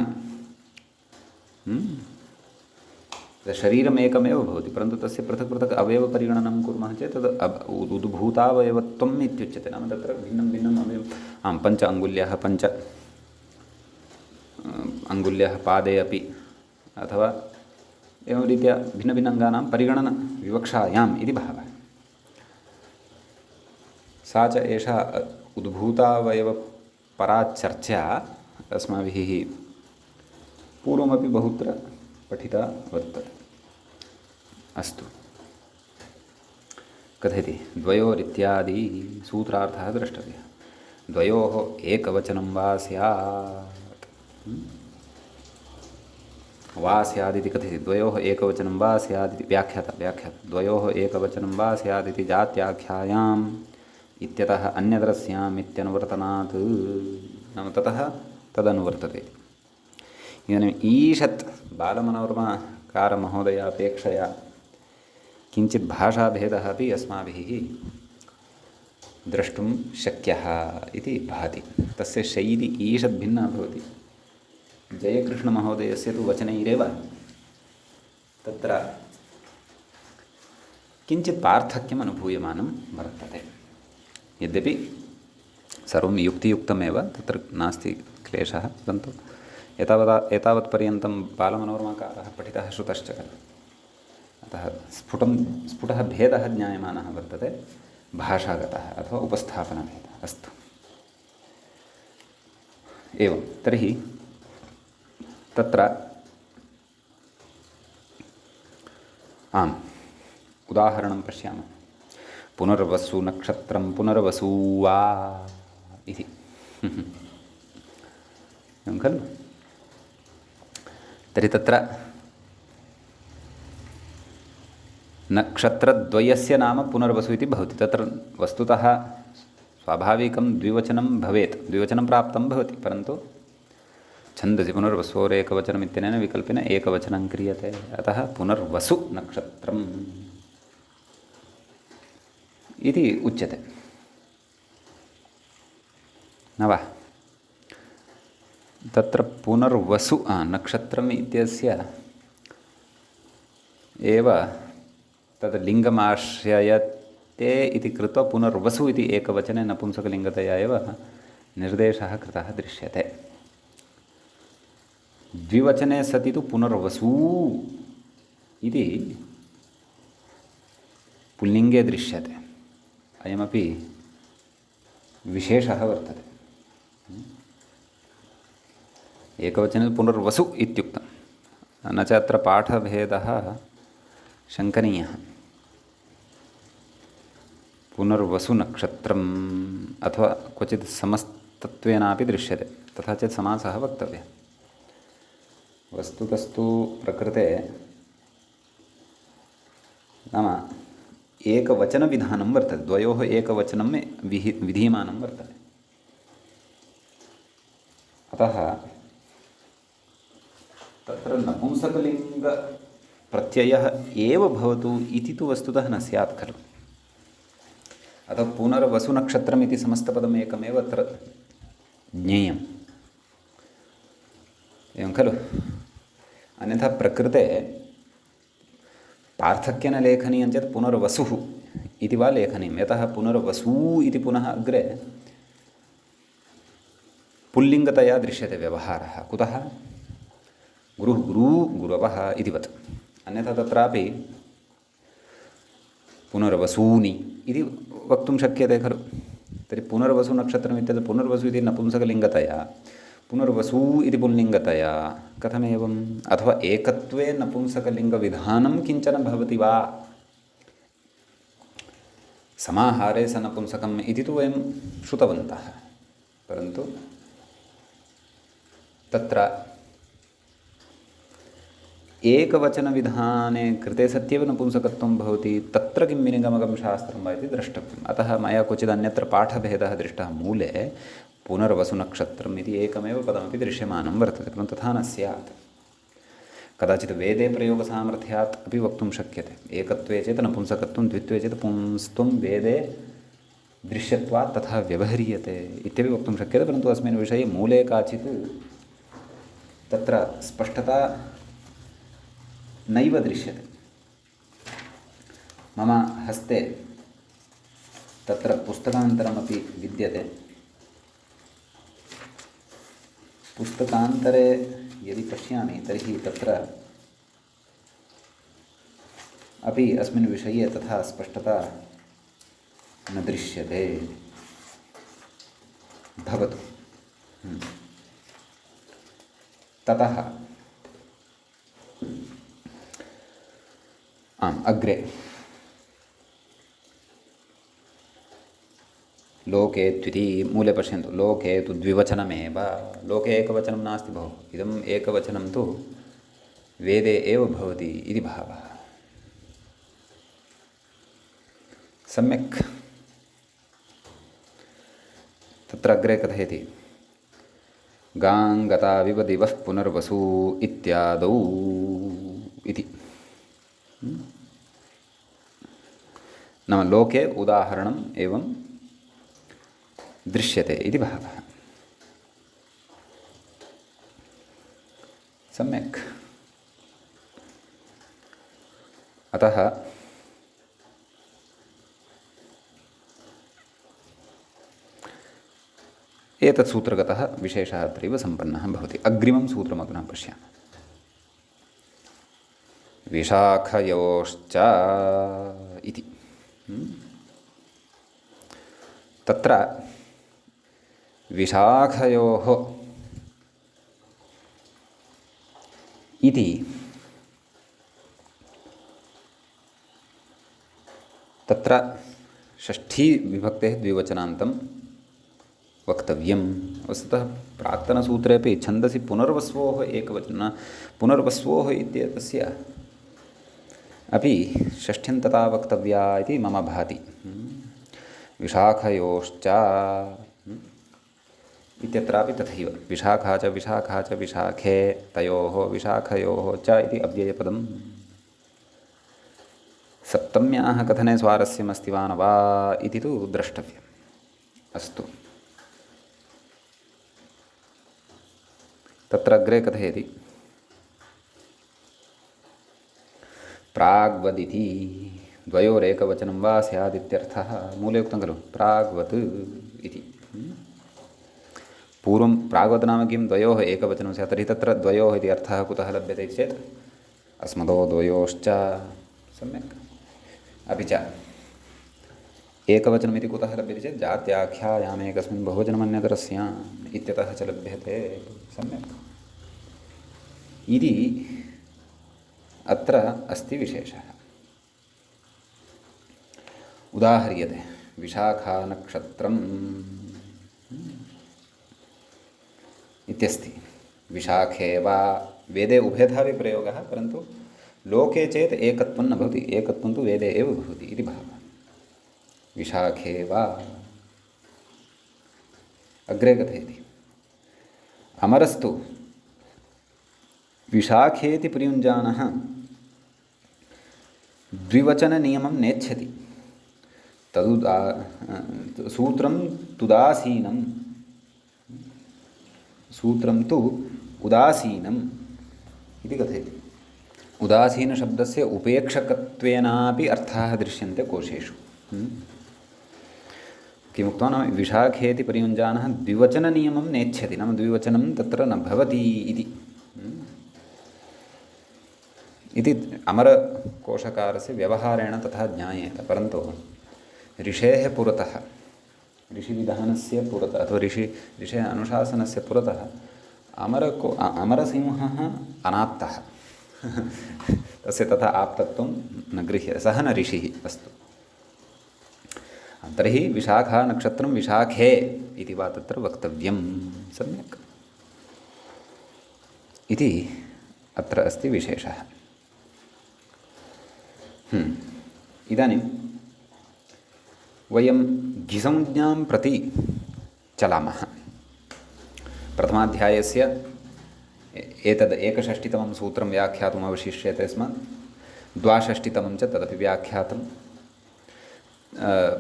शरीरमेकमेव भवति परन्तु तस्य पृथक् पृथक् अवयवपरिगणनं कुर्मः चेत् तद् उद्भूतावयवत्वम् इत्युच्यते। नाम तत्र भिन्नं भिन्नम् अवयवं पञ्च अङ्गुल्यः पञ्च अङ्गुल्यः पादे अपि अथवा एवं रीत्या भिन्नभिन्नाङ्गानां परिगणनविवक्षायाम् इति भावः। सा च एषा उद्भूतावयवपरा चर्चा अस्माभिः पूर्वमपि बहुत्र पठिता वर्तते। अस्तु। कथयति द्वयोरित्यादि सूत्रार्थः द्रष्टव्यः। द्वयोः एकवचनं वा स्यात् वा स्यादिति कथयति। द्वयोः एकवचनं वा स्यादिति व्याख्याता द्वयोः एकवचनं वा स्यादिति जात्याख्यायाम् इत्यतः अन्यतरस्याम् इत्यनुवर्तनात् नाम ततः तदनुवर्तते। इदानीम् ईषत् बालमनोरमाकारमहोदयापेक्षया किञ्चित् भाषाभेदः अपि अस्माभिः द्रष्टुं शक्यः इति भाति। तस्य शैली ईषत् भिन्ना भवति। जयकृष्णमहोदयस्य तु वचनैरेव तत्र किञ्चित् पार्थक्यम् अनुभूयमानं वर्तते। यद्यपि सर्वं युक्तियुक्तमेव, तत्र नास्ति क्लेशः, परन्तु एतावत्पर्यन्तं बालमनोरमाकारः पठितः श्रुतश्च खलु, अतः स्फुटः भेदः ज्ञायमानः वर्तते, भाषागतः अथवा उपस्थापनभेदः। अस्तु, एवं तर्हि तत्र आम् उदाहरणं पश्यामः। पुनर्वसु नक्षत्रं पुनर्वसु वा इति एवं खलु। तर्हि तत्र नक्षत्रद्वयस्य नाम पुनर्वसु इति भवति। तत्र वस्तुतः स्वाभाविकं द्विवचनं भवेत्, द्विवचनं प्राप्तं भवति, परन्तु छन्दसि पुनर्वसोरेकवचनम् इत्यनेन विकल्पेन एकवचनं क्रियते। अतः पुनर्वसु नक्षत्रम् इति उच्यते, न वा? तत्र पुनर्वसु नक्षत्रम् इत्यस्य एव तद् लिङ्गमाश्रयते इति कृत्वा पुनर्वसु इति एकवचने नपुंसकलिङ्गतया एव निर्देशः कृतः दृश्यते। द्विवचने सति तु पुनर्वसू इति पुल्लिङ्गे दृश्यते। अयमपि विशेषः वर्तते। एकवचने पुनर्वसु इत्युक्तं, न च अत्र पाठभेदः शङ्कनीयः। पुनर्वसु नक्षत्रम् अथवा क्वचित् समस्तत्वेनापि दृश्यते, तथा चेत् समासः वक्तव्यः। वस्तुतस्तु प्रकृते नाम एकवचनविधानं वर्तते, द्वयोः एकवचनं विधीयमानं वर्तते। अतः तत्र नपुंसकलिङ्गप्रत्ययः एव भवतु इति तु वस्तुतः न स्यात् खलु। अतः पुनर्वसुनक्षत्रम् इति समस्तपदम् एकमेव अत्र ज्ञेयम्, एवं खलु। अन्यथा प्रकृते पार्थक्येन लेखनीयं चेत् पुनर्वसुः इति वा लेखनीयं। यतः पुनर्वसू इति पुनः अग्रे पुल्लिङ्गतया दृश्यते व्यवहारः। कुतः? गुरुः गुरू गुरवः इतिवत्। अन्यथा तत्रापि पुनर्वसूनि इति वक्तुं शक्यते खलु। तर्हि पुनर्वसु नक्षत्रम् इत्यत्र पुनर्वसु इति नपुंसकलिङ्गतया, पुनर्वसू इति पुल्लिङ्गतया कथमेवम्? अथवा एकत्वे नपुंसकलिङ्गविधानं किञ्चन भवति वा? समाहारे स नपुंसकम् इति तु वयं श्रुतवन्तः, परन्तु तत्र एकवचनविधाने कृते सत्येव नपुंसकत्वं भवति। तत्र किं विनिगमकं शास्त्रं वा इति द्रष्टव्यम्। अतः मया क्वचित् अन्यत्र पाठभेदः दृष्टः। मूले पुनर्वसुनक्षत्रम् इति एकमेव पदमपि दृश्यमानं वर्तते, परन्तु तथा न स्यात्। कदाचित् वेदे प्रयोगसामर्थ्यात् अपि वक्तुं शक्यते। एकत्वे चेत् नपुंसकत्वं, द्वित्वे चेत् पुंस्त्वं वेदे दृश्यत्वात् तथा व्यवह्रियते इत्यपि वक्तुं शक्यते, परन्तु अस्मिन् विषये मूले काचित् तत्र स्पष्टता नैव दृश्यते। मम हस्ते तत्र पुस्तकान्तरमपि विद्यते। पुस्तकान्तरे यदि पश्यामि तर्हि तत्र अपि अस्मिन् विषये तथा स्पष्टता न दृश्यते। भवतु। ततः अग्रे लोके द्विती मूले पश्यन्तु। लोके तु द्विवचनमेव, लोके एकवचनं नास्ति भोः। इदम् एकवचनं तु वेदे एव भवति इति भावः। सम्यक् तत्र अग्रे कथयति गां गताविव दिवः पुनर्वसु इत्यादौ इति। नाम लोके उदाहरणम् एवं दृश्यते इति भावः। सम्यक्। अतः एतत् सूत्रगतः विशेषः अत्रैव सम्पन्नः भवति। अग्रिमं सूत्रमधुना पश्यामः। विशाखयोश्च इति। तत्र विशाखयोः इति तत्र षष्ठी विभक्तेः द्विवचनान्तं वक्तव्यं। वस्तुतः प्राक्तनसूत्रेपि छन्दसि पुनर्वस्वोः एकवचन पुनर्वस्वोः इत्येतस्य अपि षष्ठ्यन्तता वक्तव्या इति मम भाति। विशाखयोश्च इत्यत्रापि तथैव विशाखा च विशाखे तयोः विशाखयोः च इति अव्ययपदं। सप्तम्याः कथने स्वारस्यमस्ति वा न वा इति तु द्रष्टव्यम्। अस्तु, तत्र अग्रे कथयति प्राग्वदिति द्वयोरेकवचनं वा स्यादित्यर्थः। मूले उक्तं खलु प्राग्वत् इति। पूर्वं प्राग्वत् नाम किं, द्वयोः एकवचनं स्यात्। तर्हि तत्र द्वयोः इति अर्थः कुतः लभ्यते चेत् अस्मदो द्वयोश्च। सम्यक्। अपि च एकवचनमिति कुतः लभ्यते चेत् जात्याख्यायामेकस्मिन् बहुवचनमन्यतरस्याम् इत्यतः च लभ्यते। सम्यक्। इति अत्र अस्ति विशेषः। उदाहर्यते विशाखानक्षत्रम् इत्यस्ति। विशाखे वा वेदे उभयथापि प्रयोगः, परन्तु लोके चेत् एकत्वं न भवति, एकत्वं तु वेदे एव भवति इति भावः। विशाखे वा। अग्रे कथयति अमरस्तु विशाखेति प्रयुञ्जानः द्विवचननियमं नेच्छति। तदुदा सूत्रं तुदासीनं, सूत्रं तु उदासीनम् इति कथयति। उदासीनशब्दस्य उपेक्षकत्वेनापि अर्थाः दृश्यन्ते कोशेषु। किमुक्त्वा नाम विशाखेति प्रयुञ्जानः द्विवचननियमं नेच्छति, नाम द्विवचनं तत्र न भवति इति अमरकोशकारस्य व्यवहारेण तथा ज्ञायेत। परन्तु ऋषेः पुरतः, ऋषिविधानस्य पुरतः अथवा ऋषेः अनुशासनस्य पुरतः अमरसिंहः अनाप्तः तस्य तथा आप्तत्वं न गृह्यते, सः न ऋषिः। अस्तु, तर्हि विशाखानक्षत्रं विशाखे इति वा तत्र वक्तव्यं। सम्यक्। इति अत्र अस्ति विशेषः। इदानीं वयं घिसंज्ञां प्रति चलामः। प्रथमाध्यायस्य एतद् एकषष्टितमं सूत्रं व्याख्यातुम् अवशिष्यते स्म, द्वाषष्टितमं च तदपि व्याख्यातं।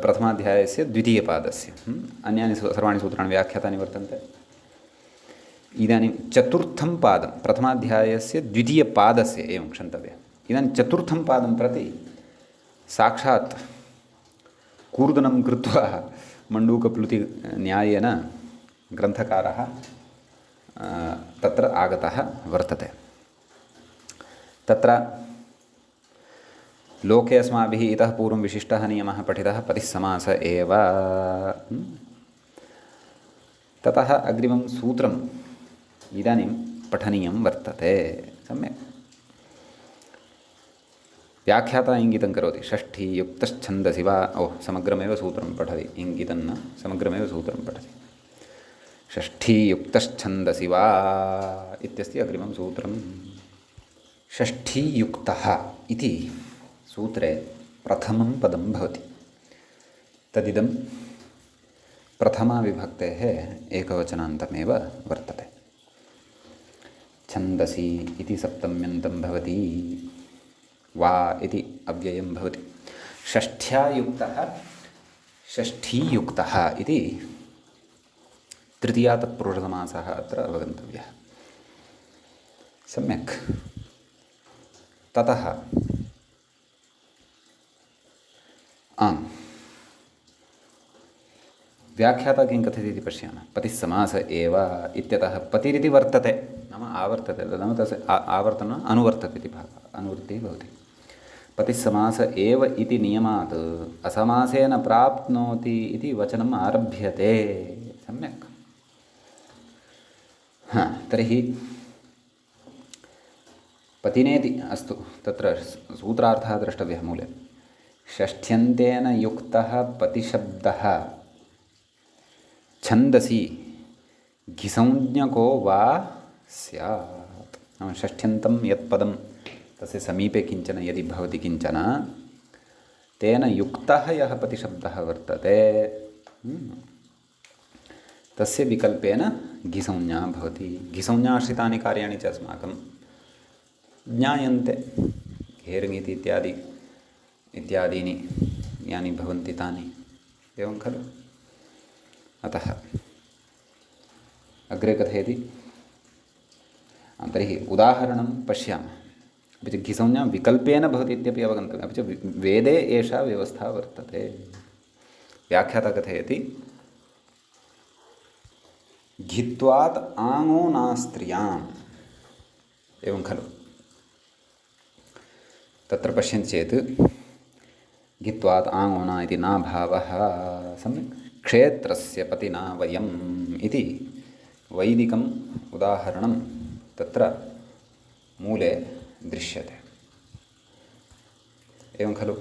प्रथमाध्यायस्य द्वितीयपादस्य अन्यानि सर्वाणि सूत्राणि व्याख्यातानि वर्तन्ते। इदानीं चतुर्थं पादं, प्रथमाध्यायस्य द्वितीयपादस्य एवं क्षन्तव्यम्। इदानीं चतुर्थं पादं प्रति साक्षात् कूर्दनं कृत्वा मण्डूकप्लुतिन्यायेन ग्रन्थकारः तत्र आगतः वर्तते। तत्र लोके अस्माभिः इतः पूर्वं विशिष्टः नियमः पठितः पतिः समास एव। ततः अग्रिमं सूत्रम् इदानीं पठनीयं वर्तते। सम्यक्। व्याख्याता इङ्गितं करोति षष्ठी युक्तश्छन्दसि वा। समग्रमेव सूत्रं पठति, इङ्गितं न, समग्रमेव सूत्रं पठति। षष्ठी युक्तश्छन्दसि वा इत्यस्ति अग्रिमं सूत्रं। षष्ठीयुक्तः इति सूत्रे प्रथमं पदं भवति। तदिदं प्रथमाविभक्तेः एकवचनान्तमेव वर्तते। छन्दसि इति सप्तम्यन्तं भवति, वा इति अव्ययं भवति। षष्ठीयुक्तः इति तृतीया तत्पुरुषसमासः अत्र अवगन्तव्यः। सम्यक्। ततः आम्, व्याख्याता किं कथयति इति पश्यामः। पतिः समास एव इत्यतः पतिरिति वर्तते, नाम आवर्तते, नाम तस्य आवर्तनं अनुवर्तते इति भावः, अनुवृत्तिः भवति। पतिः समास एव इति नियमात् असमासेन प्राप्नोति इति वचनम् आरभ्यते। सम्यक्। तर्हि पतिनेति अस्तु, तत्र सूत्रार्थः द्रष्टव्यः मूले। षष्ठ्यन्तेन युक्तः पतिशब्दः छन्दसि घिसंज्ञको वा स्यात्। नाम षष्ठ्यन्तं यत्पदं तस्य समीपे किञ्चन यदि भवति किञ्चन, तेन युक्तः यः पतिशब्दः वर्तते तस्य विकल्पेन घिसंज्ञा भवति। घिसंज्ञाश्रितानि कार्याणि च अस्माकं ज्ञायन्ते। घेर्ङिति इत्यादीनि यानि भवन्ति तानि, एवं खलु। अतः अग्रे कथयति। तर्हि उदाहरणं पश्यामः। अपि च घिसंज्ञा विकल्पेन भवति इत्यपि अवगन्तव्यम्। अपि च वेदे एषा व्यवस्था वर्तते। व्याख्याता कथयति, घित्वात् आङो नास्त्रियाम्, एवं खलु। तत्र पश्यन्ति चेत् घित्वात् आङोना इति न भावः। सम्यक्। क्षेत्रस्य पतिना वयम् इति वैदिकम् उदाहरणं तत्र मूले दृश्यते, एवं खलु।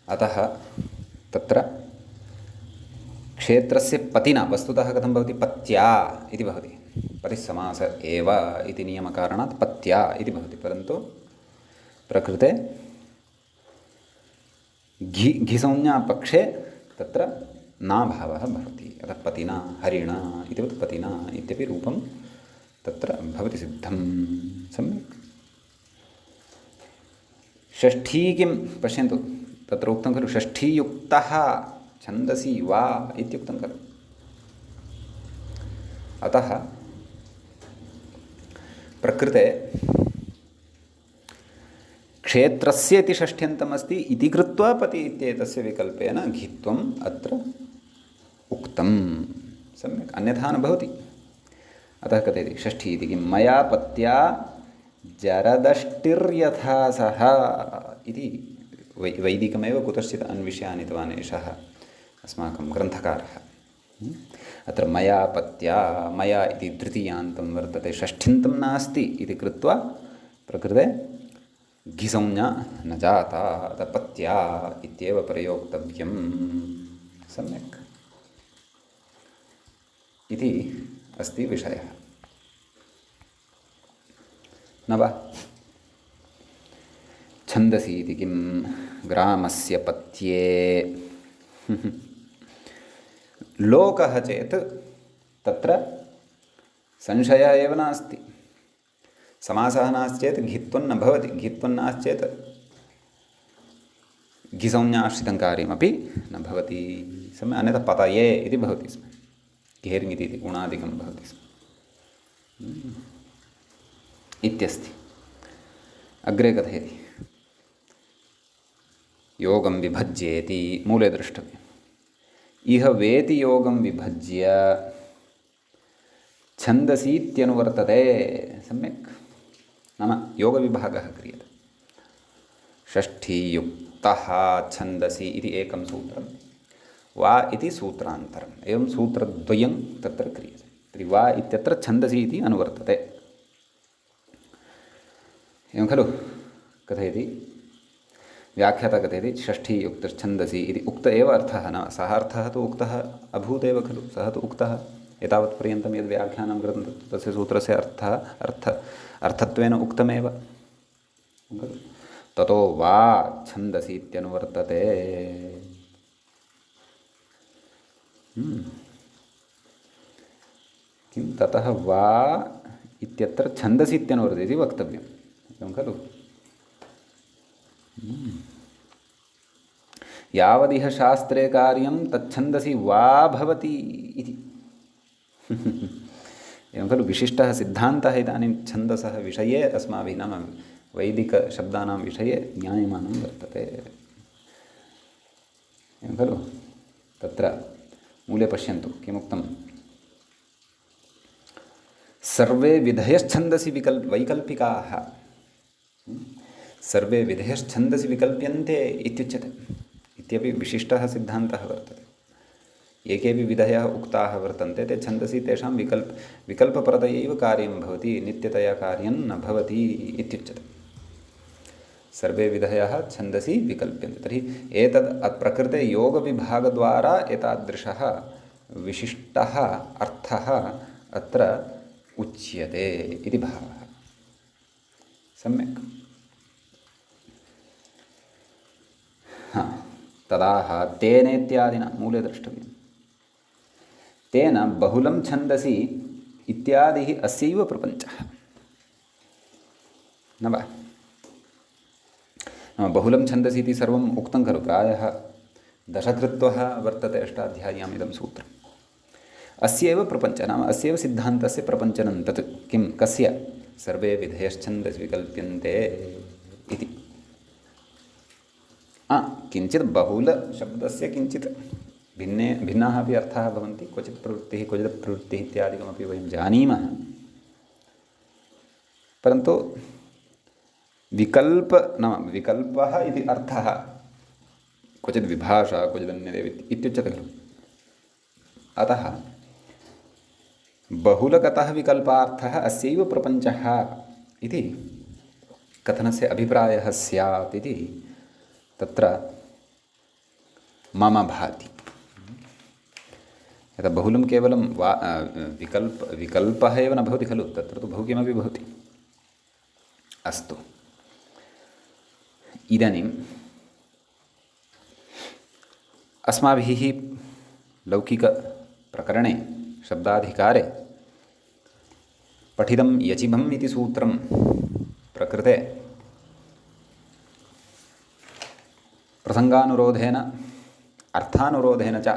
अतः तत्र क्षेत्रस्य पतिना वस्तुतः कथं भवति, पत्या इति भवति। पतिः समास एव इति नियमकारणात् पत्या इति भवति, परन्तु प्रकृते घिसंज्ञा पक्षे तत्र नाभावः भवति। अतः पतिना, हरिणा इतिवत् पतिना इत्यपि रूपं तत्र भवति सिद्धं। सम्यक्। षष्ठी किं पश्यन्तु, तत्र उक्तं खलु, षष्ठीयुक्तः छन्दसि वा इत्युक्तं खलु। अतः प्रकृते क्षेत्रस्य इति षष्ठ्यन्तम् अस्ति इति कृत्वा पति इत्येतस्य विकल्पेन घित्वम् अत्र उक्तं। सम्यक्। अन्यथा न भवति। अतः कथयति षष्ठी इति किं, मया पत्या जरदष्टिर्यथा सः इति वैदिकमेव कुतश्चित् अन्विष्य आनीतवान् एषः अस्माकं ग्रन्थकारः। अत्र मया पत्या, मया इति तृतीयान्तं वर्तते, षष्ठ्यन्तं नास्ति इति कृत्वा प्रकृते घिसंज्ञा न जाता। अतः पत्या इत्येव प्रयोक्तव्यं। सम्यक् इति अस्ति विषयः, न वा? छन्दसि इति किं, ग्रामस्य पत्ये लोकः चेत् तत्र संशयः एव नास्ति। समासः नास्ति चेत् घित्वन्न भवति, घित्वन्नास्ति चेत् घिसंज्ञाश्रितं कार्यमपि न भवति। सम्यक्। अन्यथा पतये इति भवति स्म, घेर्ङिति इति गुणादिकं भवति स्म इत्यस्ति। अग्रे कथयति, योगं विभज्येति, मूले द्रष्टव्यम्। इह वेति योगं विभज्य छन्दसीत्यनुवर्तते। सम्यक्। नाम योगविभागः क्रियते। षष्ठीयुक्तः छन्दसि इति एकं सूत्रं, वा इति सूत्रान्तरम्, एवं सूत्रद्वयं तत्र क्रियते। तर्हि वा इत्यत्र छन्दसि इति अनुवर्तते, एवं खलु। कथयति व्याख्याता कथयति षष्ठीयुक्तश्छन्दसि इति उक्त एव अर्थः, न सः अर्थः तु उक्तः अभूदेव खलु। सः तु उक्तः एतावत्पर्यन्तं यद् व्याख्यानं कृतं तस्य सूत्रस्य अर्थत्वेन उक्तमेव। ततो वा छन्दसि इत्यनुवर्तते। किं ततः वा इत्यत्र छन्दसि इत्यनुवर्तते इति वक्तव्यम् एवं खलु। यावदिह शास्त्रे कार्यं तच्छन्दसि वा भवति इति एवं खलु। विशिष्टः सिद्धान्तः इदानीं छन्दसः विषये अस्माभिः नाम वैदिकशब्दानां विषये ज्ञायमानं वर्तते एवं खलु। तत्र मूले पश्यन्तु किमुक्तं, सर्वे विधयश्छन्दसि वैकल्पिकाः, सर्वे विधयश्छन्दसि विकल्प्यन्ते इत्युच्यते इत्यपि विशिष्टः सिद्धान्तः वर्तते। ये केऽपि विधयः उक्ताः वर्तन्ते ते छन्दसि तेषां विकल्पप्रदये एव कार्यं भवति, नित्यतया कार्यं न भवति इत्युच्यते। सर्वे विधयः छन्दसि विकल्प्यन्ते। तर्हि एतद् प्रकृते योगविभागद्वारा एतादृशः विशिष्टः अर्थः अत्र उच्यते इति भावः। सम्यक्। तदाह तेनेत्यादिना मूले द्रष्टव्यं। तेन बहुलं छन्दसि इत्यादिः अस्यैव प्रपञ्चः न वा। बहुलं छन्दसि इति सर्वम् उक्तं खलु। प्रायः दशकृत्वः वर्तते अष्टाध्याय्याम् इदं सूत्रम्। अस्यैव प्रपञ्चः नाम अस्यैव सिद्धान्तस्य प्रपञ्चनं तत् किं कस्य, सर्वे विधयश्छन्दसि विकल्प्यन्ते इति। किञ्चित् बहुलशब्दस्य किञ्चित् भिन्नाः अपि अर्थाः भवन्ति। क्वचित् प्रवृत्तिः क्वचित् प्रवृत्तिः इत्यादिकमपि वयं जानीमः, परन्तु विकल्पः इति अर्थः क्वचित् विभाषा क्वचिदन्यदेव इत्युच्यते खलु। अतः बहुलगतः विकल्पार्थः अस्यैव प्रपञ्चः इति कथनस्य अभिप्रायः स्यात् इति तत्र मम भाति। यदा बहुलं केवलं विकल्पः एव न भवति खलु, तत्र तु बहु किमपि भवति। अस्तु, इदानीम् अस्माभिः लौकिकप्रकरणे शब्दाधिकारे पठितं यचिभम् इति सूत्रं प्रकृते प्रसंगानुरोधेन अर्थानुरोधेन च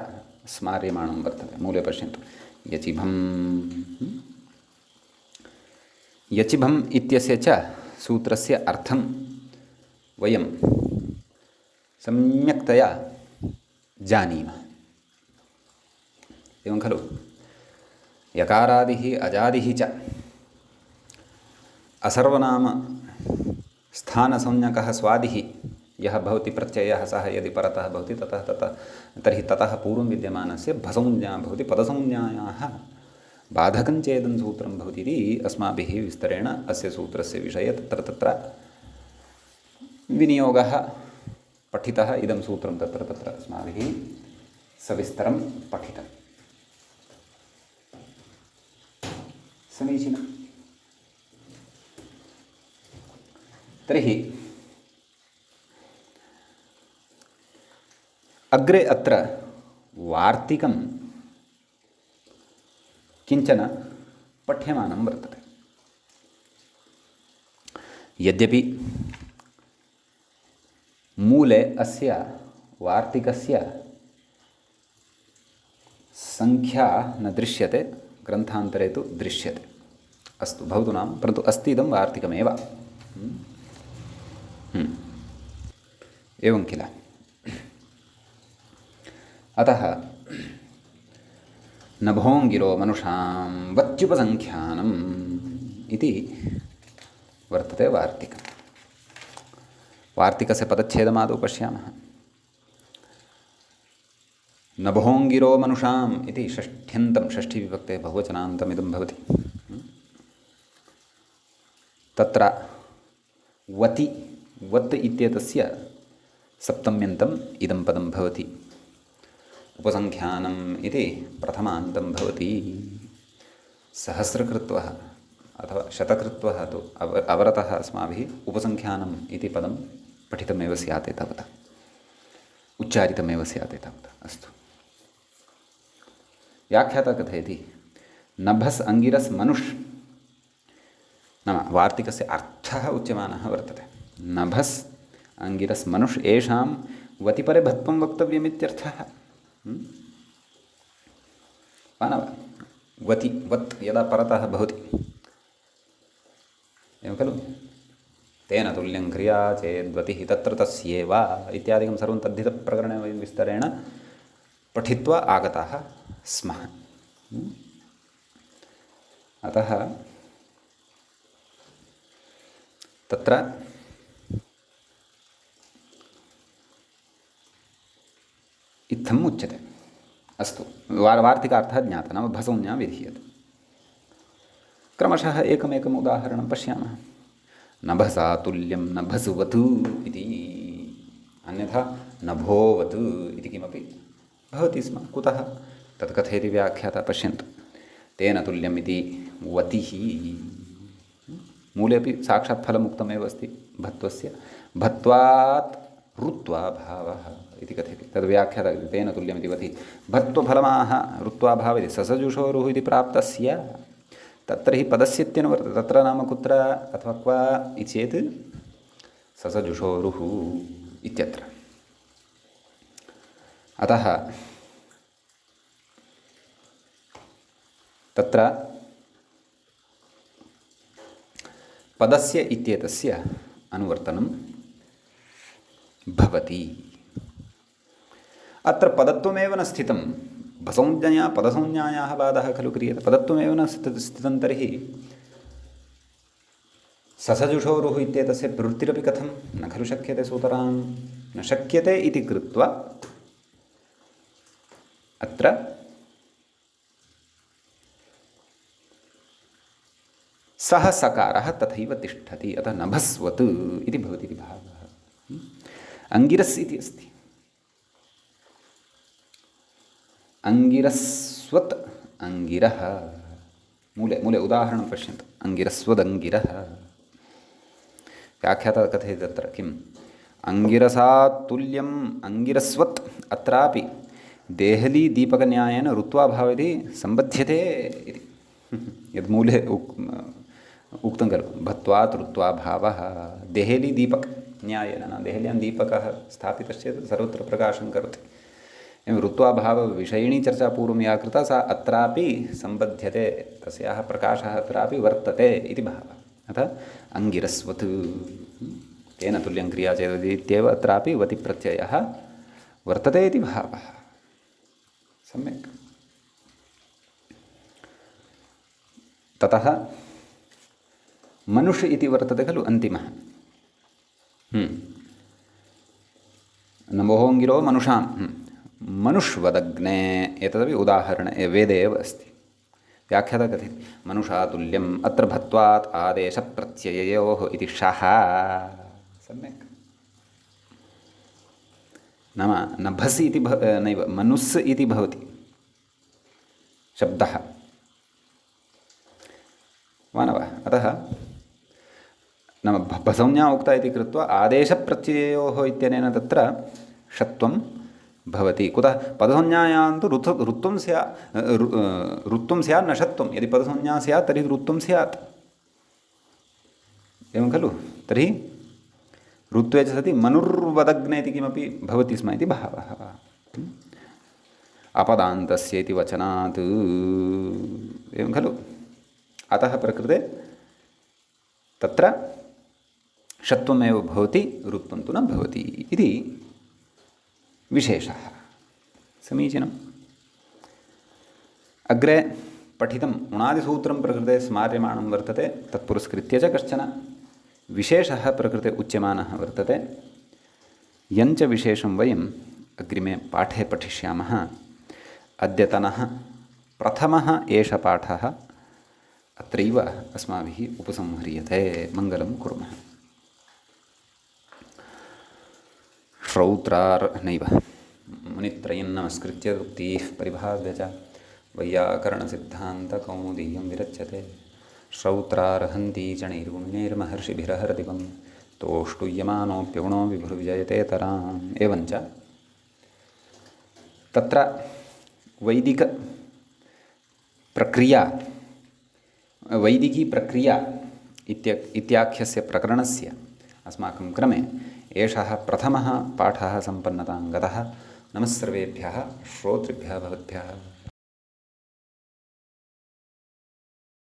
स्मार्यमाणं वर्तते। मूले पश्यन्तु, यचिभम् इत्यस्य च सूत्रस्य अर्थं वयं सम्यक्तया जानीमः एवं खलु। यकारादिः अजादिः च असर्वनाम स्थानसंज्ञकः स्वादिः यः भवति प्रत्ययः सः यदि परतः भवति तर्हि ततः पूर्वं विद्यमानस्य भसंज्ञा भवति पदसंज्ञायाः बाधकं चेदं सूत्रं भवति इति अस्माभिः विस्तरेण अस्य सूत्रस्य विषये तत्र विनियोगः पठितः। इदं सूत्रं तत्र अस्माभिः सविस्तरं पठितं। समीचीनं। तर्हि अग्रे अत्र वार्तिकं किञ्चन पठ्यमानं वर्तते। यद्यपि मूले अस्य वार्तिकस्य संख्या न दृश्यते, ग्रन्थान्तरे तु दृश्यते। अस्तु, भवतु नाम, परन्तु अस्ति इदं वार्तिकमेव। एवं किल। अतः नभोङ्गिरो मनुषां वत्युपसङ्ख्यानम् इति वर्तते वार्तिकम्। वार्तिकस्य पदच्छेदमादौ पश्यामः। नभोङ्गिरो मनुषाम् इति षष्ठ्यन्तं, षष्ठीविभक्तेः बहुवचनान्तमिदं भवति। तत्र वत् इत्येतस्य सप्तम्यन्तम् इदं पदं भवति। उपसङ्ख्यानम् इति प्रथमान्तं भवति। सहस्रकृत्वः अथवा शतकृत्वः तु अवरतः अस्माभिः उपसङ्ख्यानम् इति पदं पठितमेव स्यात् एतावता, उच्चारितमेव स्यात् एतावता। अस्तु, व्याख्याता कथयति नभस् अंगिरस् मनुष् नाम वार्तिकस्य अर्थः उच्यमानः वर्तते। नभस् अंगिरस् मनुष् येषां वतिपरे भत्वं वक्तव्यमित्यर्थः। मानव वति वत् यदा परतः भवति एवं खलु, तेन तुल्यं क्रिया चेद्वतिः तत्र तस्येव इत्यादिकं सर्वं तद्धितप्रकरणे वयं विस्तरेण पठित्वा आगताः स्मः। अतः तत्र इत्थम् उच्यते। अस्तु, वार्तिकार्थः ज्ञातः, नाम भसंज्ञा विधीयते। क्रमशः एकमेकम् उदाहरणं पश्यामः। नभसा तुल्यं नभसुवत् इति, अन्यथा नभोवत् इति किमपि भवति स्म। कुतः तत् कथयति व्याख्याता, पश्यन्तु। तेन तुल्यम् इति वतिः, मूले अपि साक्षात् फलमुक्तमेव अस्ति भत्वस्य। भत्वात् ऋत्वा भावः इति कथयति, तद् व्याख्याता तेन तुल्यमिति वति भत्वफलमाह ऋत्वा भाव इति ससजुषोरुः इति प्राप्तस्य। तत्र हि पदस्यत्यनु वर्तते, तत्र नाम कुत्र अथवा क्व इति चेत् ससजुषोरुः इत्यत्र। अतः तत्र पदस्य इत्येतस्य अनुवर्तनं भवति। अत्र पदत्वमेव न स्थितं, भसंज्ञया पदसंज्ञायाः वादः खलु क्रियते। पदत्वमेव न स्थितं तर्हि ससजुषोरुः इत्येतस्य प्रवृत्तिरपि कथं न खलु शक्यते, सुतरां न शक्यते इति कृत्वा अत्र सः सकारः तथैव तिष्ठति। अतः नभस्वत् इति भवति भावः। अंगिरस् इति अस्ति, अंगिरस्वत् अंगिरः, मूले मूले उदाहरणं पश्यन्तु। अंगिरस्वदङ्गिरः, व्याख्याता कथयति तत्र किम्, अंगिरसा तुल्यम् अंगिरस्वत्। अत्रापि देहली दीपकन्यायेन ऋत्वा भावति सम्बध्यते इति यद् मूले उक्तं खलु, भत्वात् ऋत्वा भावः। देहली दीपक न्यायेन, न देहल्यां दीपकः स्थापितश्चेत् सर्वत्र प्रकाशं करोति। एवं ऋत्वा भावविषयिणी चर्चा पूर्वं या कृता सा अत्रापि सम्बध्यते, तस्याः प्रकाशः अत्रापि वर्तते इति भावः। अतः अंगिरस्वत् तेन तुल्यं क्रिया चेदति इत्येव अत्रापि वति प्रत्ययः वर्तते इति भावः। सम्यक्। ततः मनुष्य इति वर्तते खलु अन्तिमः। नमोऽङ्गिरो मनुषां मनुष्वदग्ने, एतदपि उदाहरणे वेदे एव अस्ति। व्याख्याता कथयति मनुषातुल्यम् अत्र भत्वात् आदेशप्रत्यययोः इति शः। सम्यक्। नाम नभसि इति नैव मनुस् इति भवति शब्दः, मानवः। अतः नाम भसंज्ञा उक्ता इति कृत्वा आदेशप्रत्यययोः इत्यनेन तत्र षत्वं भवति। कुतः पदसंज्ञायां तु ऋत्वं स्यात् न षत्वं। यदि पदसंज्ञा स्यात् तर्हि ऋत्वं स्यात्, एवं खलु। तर्हि ऋत्वे च सति मनुर्वदग्ने इति किमपि भवति स्म इति भावः। अपदान्तस्य इति वचनात्, एवं खलु। अतः प्रकृते तत्र षत्वमेव भवति, ऋत्वं तु न भवति इति विशेषः। समीचीनम्। अग्रे पठितम् उणादिसूत्रं प्रकृते स्मार्यमाणं वर्तते। तत्पुरस्कृत्य च कश्चन विशेषः प्रकृते उच्यमानः वर्तते। यञ्च विशेषं वयम् अग्रिमे पाठे पठिष्यामः। अद्यतनः प्रथमः एष पाठः अत्रैव अस्माभिः उपसंह्रियते। मङ्गलं कुर्मः। श्रौत्रार् नैव मुनित्रयं नमस्कृत्य उक्तिः परिभाव्य च वैयाकरणसिद्धान्तकौमुदीयं विरच्यते। श्रौत्रार्हन्ति चणैर्गुण्यैर्महर्षिभिरहरदिवं तोष्टुयमानोऽप्यगुणो विभुर्विजयते तराम्। एवञ्च तत्र वैदिक प्रक्रिया वैदिकी प्रक्रिया इत्याख्यस्य प्रकरणस्य अस्माकं क्रमे एषः प्रथमः पाठः सम्पन्नतां गतः। नमः सर्वेभ्यः श्रोतृभ्यः भवद्भ्यः।